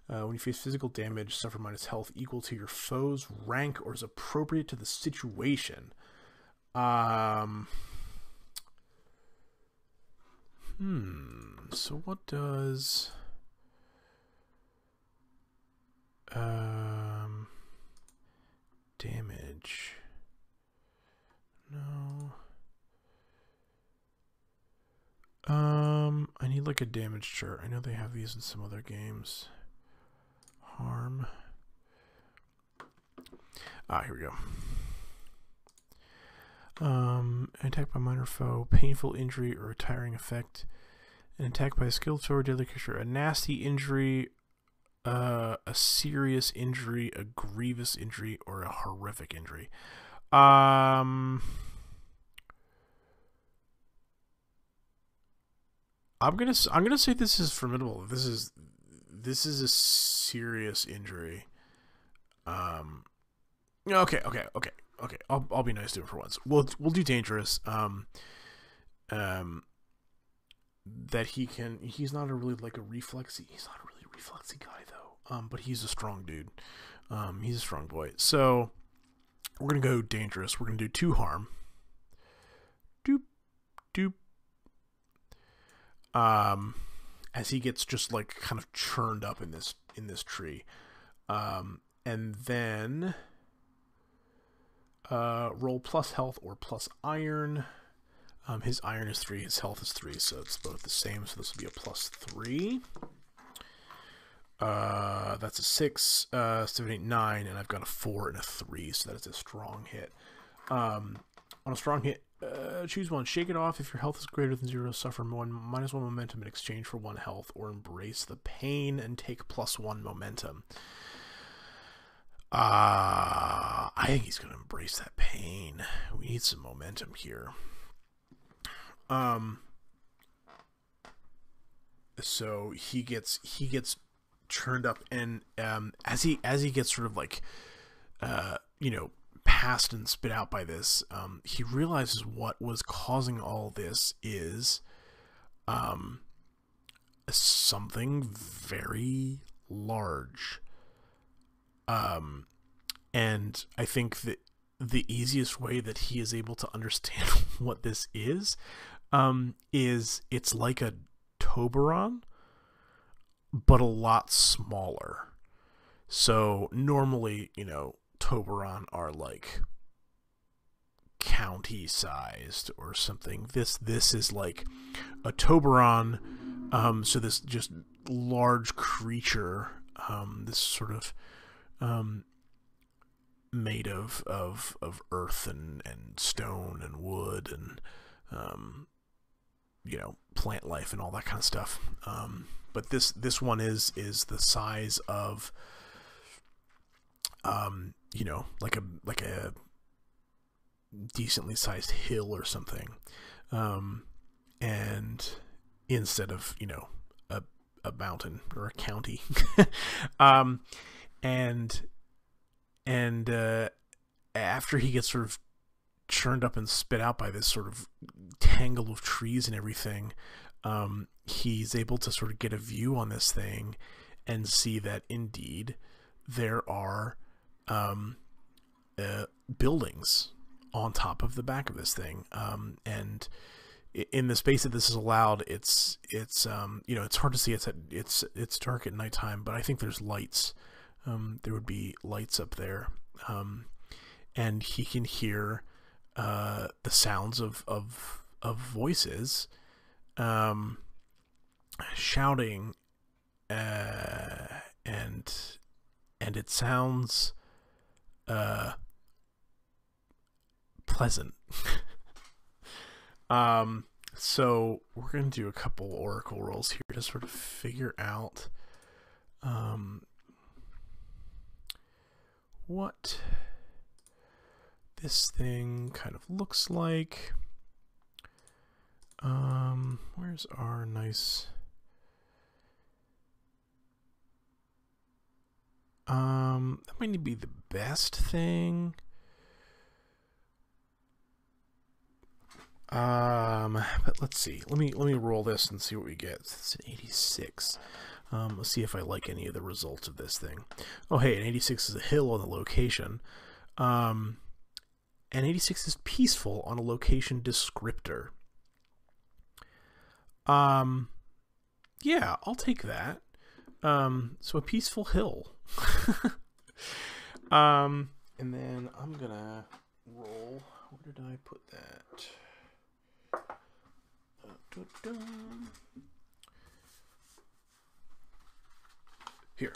When you face physical damage, suffer minus health equal to your foe's rank or is appropriate to the situation. So what does damage? No. I need like a damage chart. I know they have these in some other games. Harm. Here we go. Attack by minor foe, painful injury or retiring effect. An attack by a skilled foe or deadly creature. A nasty injury, a serious injury, a grievous injury, or a horrific injury. I'm gonna say this is formidable. This is a serious injury. Okay. I'll be nice to him for once. We'll do dangerous. That he's not a really like a reflexy. He's not a really reflexy guy though. But he's a strong dude. He's a strong boy. So we're gonna go dangerous. We're gonna do 2 harm. Doop doop. As he gets just like kind of churned up in this tree. And then roll plus health or plus iron. His iron is 3, his health is 3, so it's both the same, so this will be a plus 3. That's a 6, 7, 8, 9, and I've got a 4 and a 3, so that is a strong hit. On a strong hit, choose one. Shake it off. If your health is greater than 0, suffer -1 momentum in exchange for 1 health, or embrace the pain and take +1 momentum. I think he's going to embrace that pain. We need some momentum here. So he gets churned up, and as he gets sort of like passed and spit out by this, he realizes what was causing all this is something very large. And I think that the easiest way that he is able to understand what this is it's like a Toberon, but a lot smaller. So normally, Toberon are like county sized or something. This is like a Toberon, so this just large creature, this sort of made of earth and stone and wood and plant life and all that kind of stuff. But this one is the size of like a decently sized hill or something, and instead of a mountain or a county. And after he gets sort of churned up and spit out by this sort of tangle of trees and everything, he's able to sort of get a view on this thing and see that indeed there are buildings on top of the back of this thing, and in the space that this is allowed, it's hard to see. It's dark at nighttime, but I think there's lights. There would be lights up there, and he can hear the sounds of voices shouting, and it sounds pleasant. So we're going to do a couple oracle rolls here to sort of figure out what this thing kind of looks like. Where's our nice... that might be the best thing. But let's see. Let me roll this and see what we get. It's an 86. Let's see if I like any of the results of this thing. Oh, hey, an 86 is a hill on the location. And 86 is peaceful on a location descriptor. Yeah, I'll take that. So a peaceful hill. And then I'm gonna roll. Where did I put that? Here.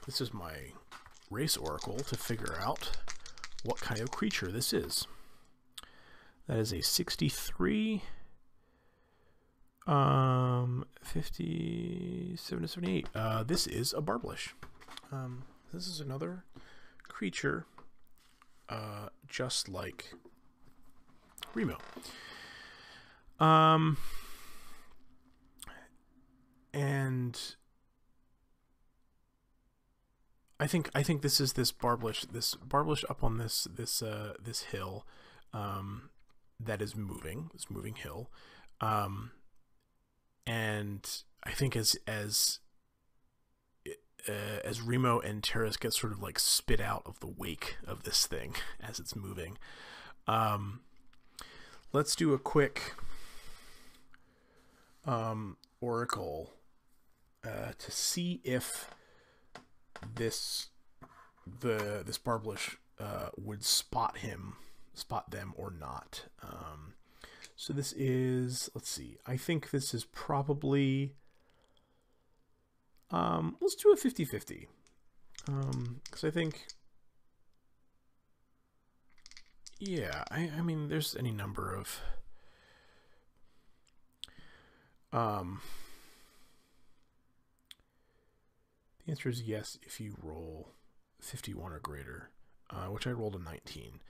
This is my race oracle to figure out what kind of creature this is. That is a 63, 57 to 78. This is a Barbalash. This is another creature, just like Remo. And I think this is this Barbalash up on this hill, that is moving. This moving hill, and I think as Remo and Terrace get sort of like spit out of the wake of this thing as it's moving. Let's do a quick oracle to see if this Barbalash would spot them or not. So this is, let's see, I think this is probably, let's do a 50-50, because I think, yeah, I mean, there's any number of, the answer is yes if you roll 51 or greater, which I rolled a 19.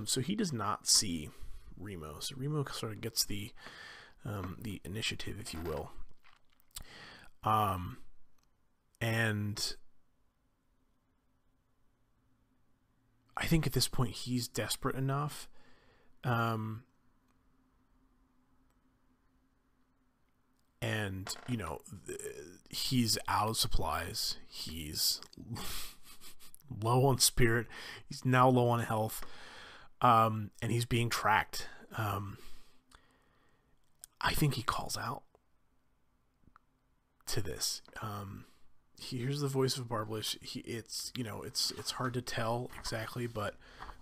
So he does not see Remo. So Remo sort of gets the initiative, if you will. And I think at this point he's desperate enough. And, you know, he's out of supplies. He's low on spirit. He's now low on health. And he's being tracked. I think he calls out to this. He hears the voice of Barbalash. It's hard to tell exactly, but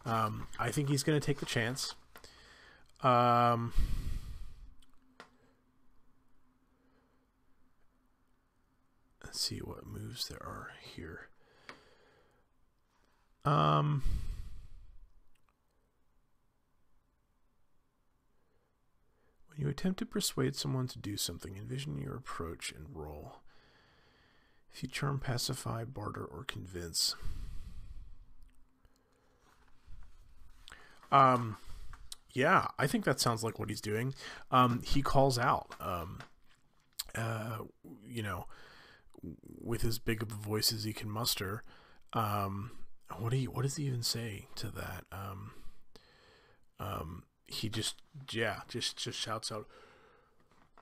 I think he's going to take the chance. Let's see what moves there are here. When you attempt to persuade someone to do something, envision your approach and roll. If you charm, pacify, barter, or convince. Yeah, I think that sounds like what he's doing. He calls out, with as big of a voice as he can muster. What does he even say to that? He just shouts out,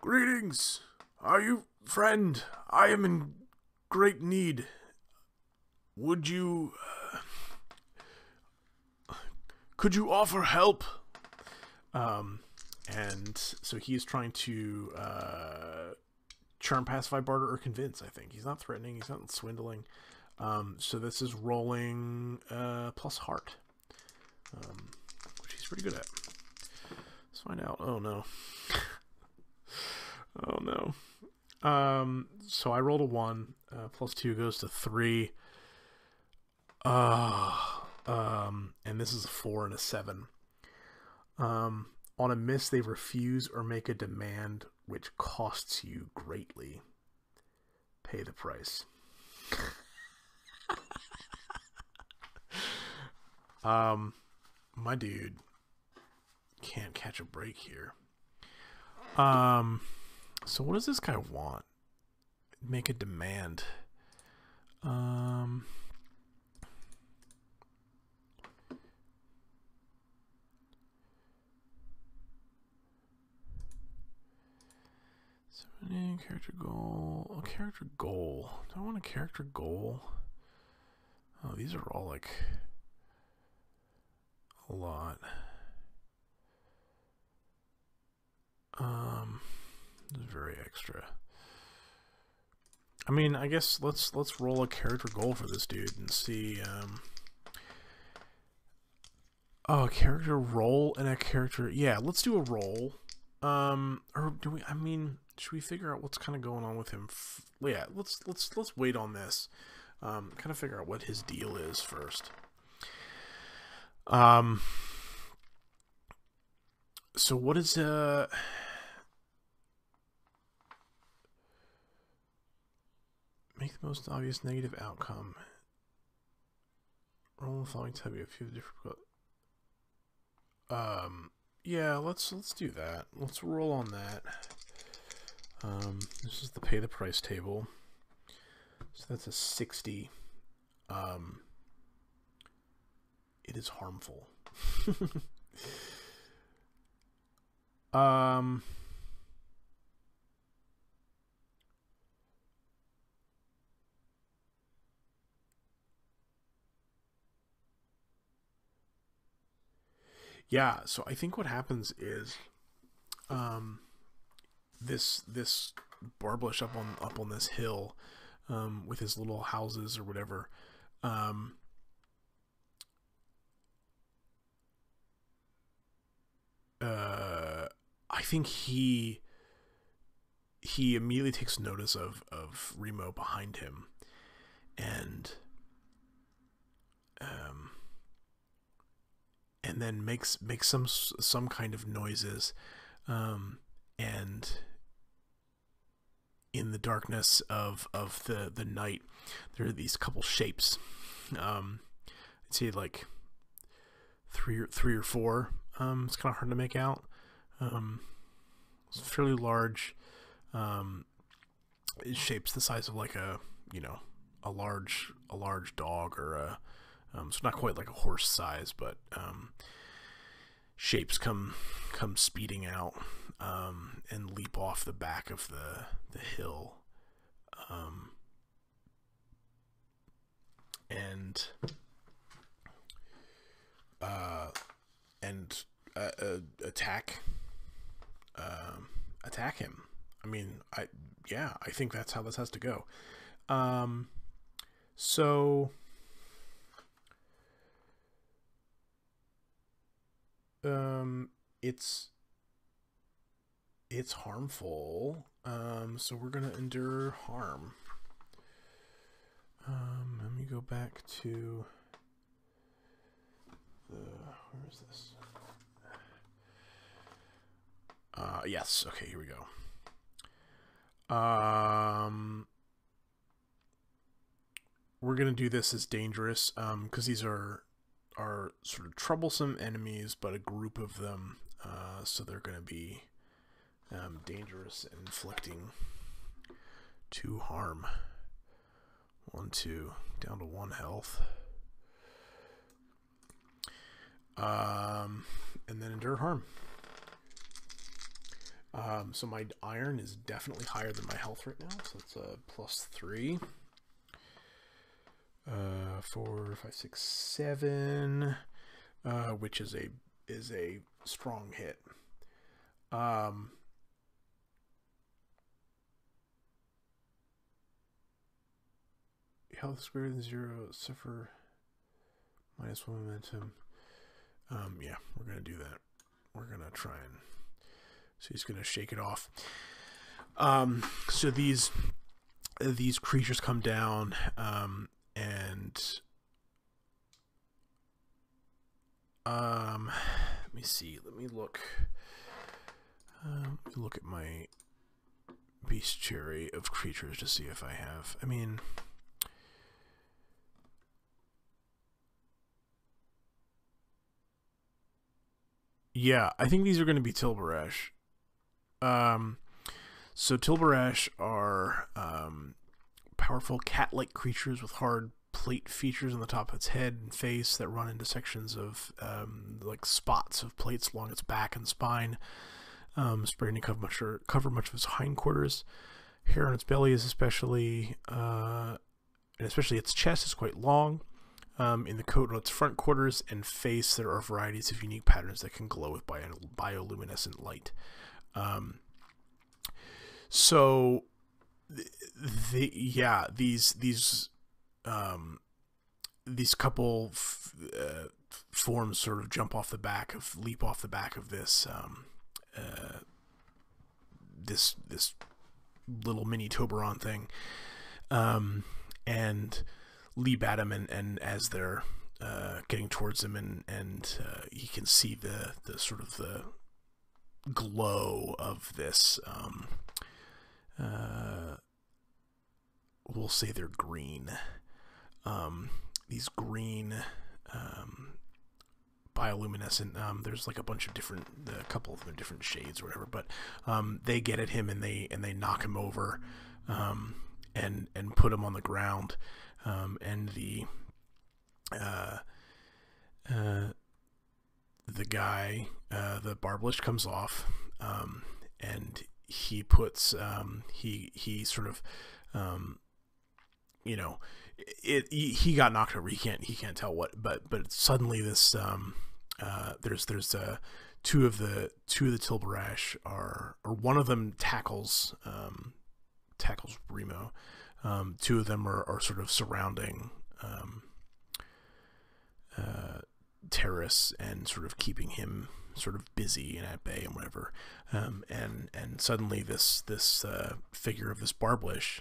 "Greetings! Are you friend? I am in great need. Would you... could you offer help?" And so he is trying to charm, pacify, barter, or convince, I think. He's not threatening. He's not swindling. So this is rolling plus heart, which he's pretty good at. Let's find out. Oh, no. Oh, no. So I rolled a 1. Plus 2 goes to 3. And this is a 4 and a 7. On a miss, they refuse or make a demand which costs you greatly. Pay the price. My dude can't catch a break here. So what does this guy want? Make a demand. Character goal. A character goal. Do I want a character goal? Oh, these are all like a lot. This is very extra. I mean, I guess let's roll a character goal for this dude and see. Oh, a character roll and a character. Yeah, let's do a roll. Or do we? I mean, should we figure out what's kind of going on with him? Yeah, let's wait on this. Kind of figure out what his deal is first. So what is make the most obvious negative outcome? Roll the following tab if you have different. Yeah, let's do that. Let's roll on that. This is the pay the price table. So that's a 60. It is harmful. Yeah, so I think what happens is this Barbalash up on this hill with his little houses or whatever, I think he immediately takes notice of Remo behind him, and then makes some kind of noises, and in the darkness of the night, there are these couple shapes. I'd say like three or four. It's kind of hard to make out. It's fairly large. It shapes the size of like a large dog, or a so not quite like a horse size, but shapes come speeding out and leap off the back of the hill, and attack him. I mean, I think that's how this has to go. So it's harmful. So we're gonna endure harm. Let me go back to where is this? Yes. Okay, here we go. We're gonna do this as dangerous, because these are sort of troublesome enemies, but a group of them, so they're gonna be dangerous and inflicting 2 harm. 1, 2, down to 1 health. And then endure harm. So my iron is definitely higher than my health right now, so it's a +3. 4, 5, 6, 7, which is a strong hit. Health is greater than 0, suffer -1 momentum. Yeah, we're gonna do that. We're gonna try and so he's gonna shake it off. So these creatures come down, and let me see. Let me look at my bestiary of creatures to see if I have. I mean, yeah, I think these are going to be Tilburish. So Tilburish are powerful cat-like creatures with hard plate features on the top of its head and face that run into sections of like spots of plates along its back and spine, spreading to cover much of its hindquarters. Hair on its belly is especially its chest is quite long. In the coat on its front quarters and face, there are varieties of unique patterns that can glow with bioluminescent light. So these couple forms sort of leap off the back of this this little mini Toberon thing, and leap at him, and as they're getting towards him, and you can see the sort of the glow of this. We'll say they're green. These green bioluminescent. There's like a bunch of different, a couple of them different shades or whatever. But they get at him and they knock him over, and put him on the ground. And the guy, the Barbalash comes off, and he puts he sort of you know, he got knocked over. He can't tell what, but suddenly this there's two of the Tilburish or one of them tackles Remo. Two of them are sort of surrounding Terrace and sort of keeping him sort of busy and at bay and whatever. And suddenly this figure of this Barbalash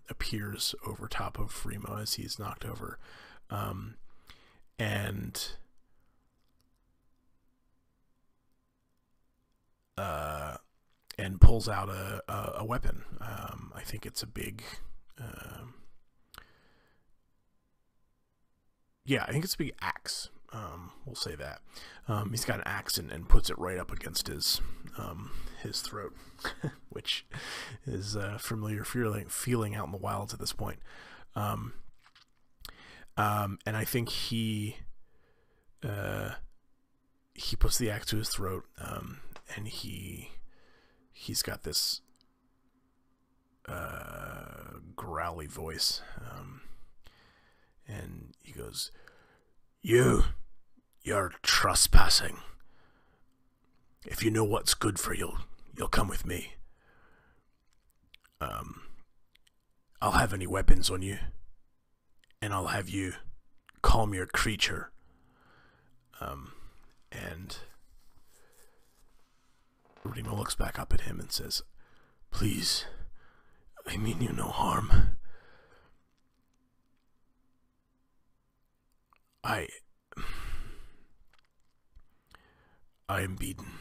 appears over top of Remo as he's knocked over, and pulls out a weapon. I think it's a big yeah, I think it's a big axe. We'll say that. He's got an axe and puts it right up against his throat, which is a familiar feeling out in the wilds at this point. And I think he puts the axe to his throat, and he's got this growly voice, and he goes, You're trespassing. If you know what's good for you, you'll come with me. I'll have any weapons on you, and I'll have you calm your creature. And Remo looks back up at him and says, Please, I mean you no harm. I am beaten.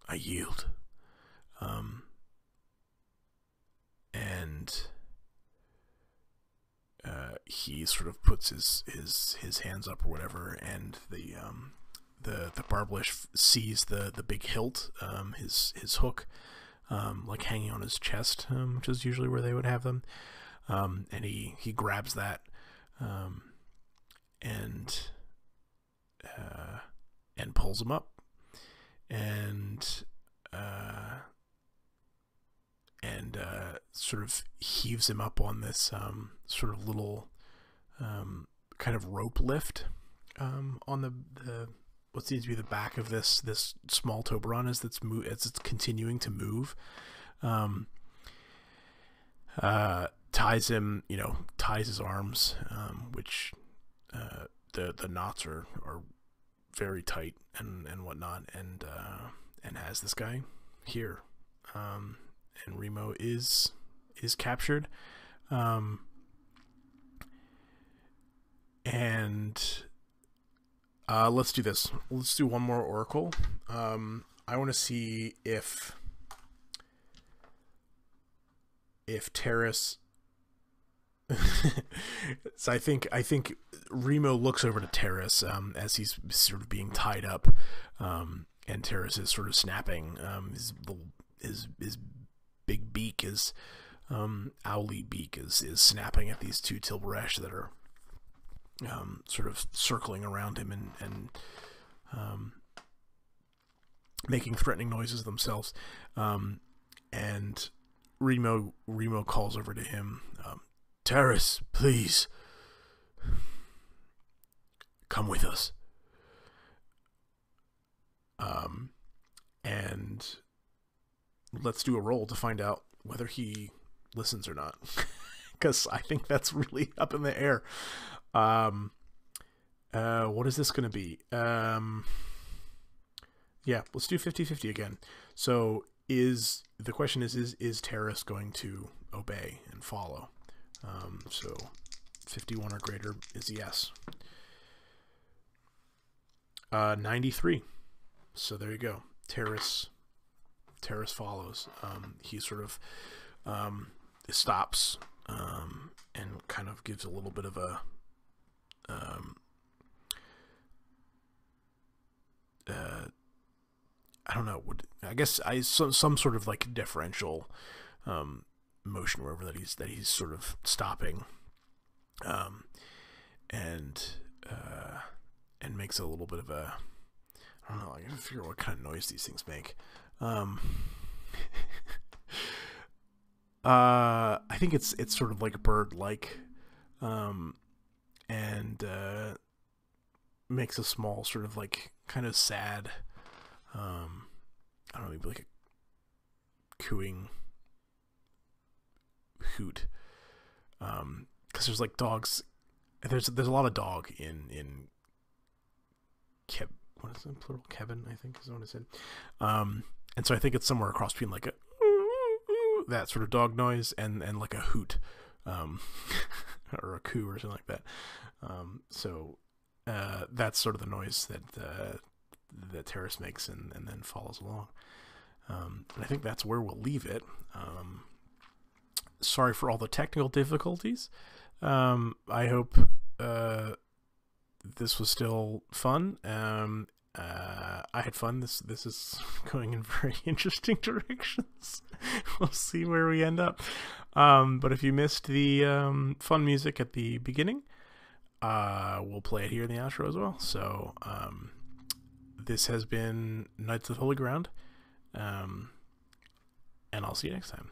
I yield. And he sort of puts his hands up or whatever, and the Barbalash sees the big hilt, his hook, like hanging on his chest, which is usually where they would have them, and he grabs that, and pulls him up, and sort of heaves him up on this sort of little kind of rope lift on the what seems to be the back of this small Toberon as it's continuing to move. Ties his arms, which the knots are very tight and whatnot, and has this guy here, and Remo is captured, and let's do this. Let's do one more oracle. I want to see if Terrace. So I think Remo looks over to Terrace as he's sort of being tied up, and Terrace is sort of snapping. His big beak is owly beak is snapping at these two Tilburish that are sort of circling around him and making threatening noises themselves. And Remo calls over to him, Terrace, please come with us. And let's do a roll to find out whether he listens or not, because I think that's really up in the air. What is this going to be? Yeah, let's do 50-50 again. So the question is Terrace going to obey and follow? So 51 or greater is a yes. 93. So there you go. Terrace follows. He sort of stops and kind of gives a little bit of a I don't know. I guess some sort of like differential motion wherever that he's sort of stopping, and makes a little bit of a, I don't know. I gotta figure out what kind of noise these things make. I think it's sort of like bird-like, and makes a small sort of like kind of sad, I don't know, maybe like a cooing hoot, because there's like dogs. There's a lot of dog in what is it, plural? Kevin, I think is what I said. And so I think it's somewhere across between like a that sort of dog noise and like a hoot, or a coo or something like that. So that's sort of the noise that Terrace makes and then follows along. And I think that's where we'll leave it. Sorry for all the technical difficulties. I hope this was still fun. I had fun. This is going in very interesting directions. We'll see where we end up. But if you missed the fun music at the beginning, we'll play it here in the outro as well. So this has been Knights of Holy Ground, and I'll see you next time.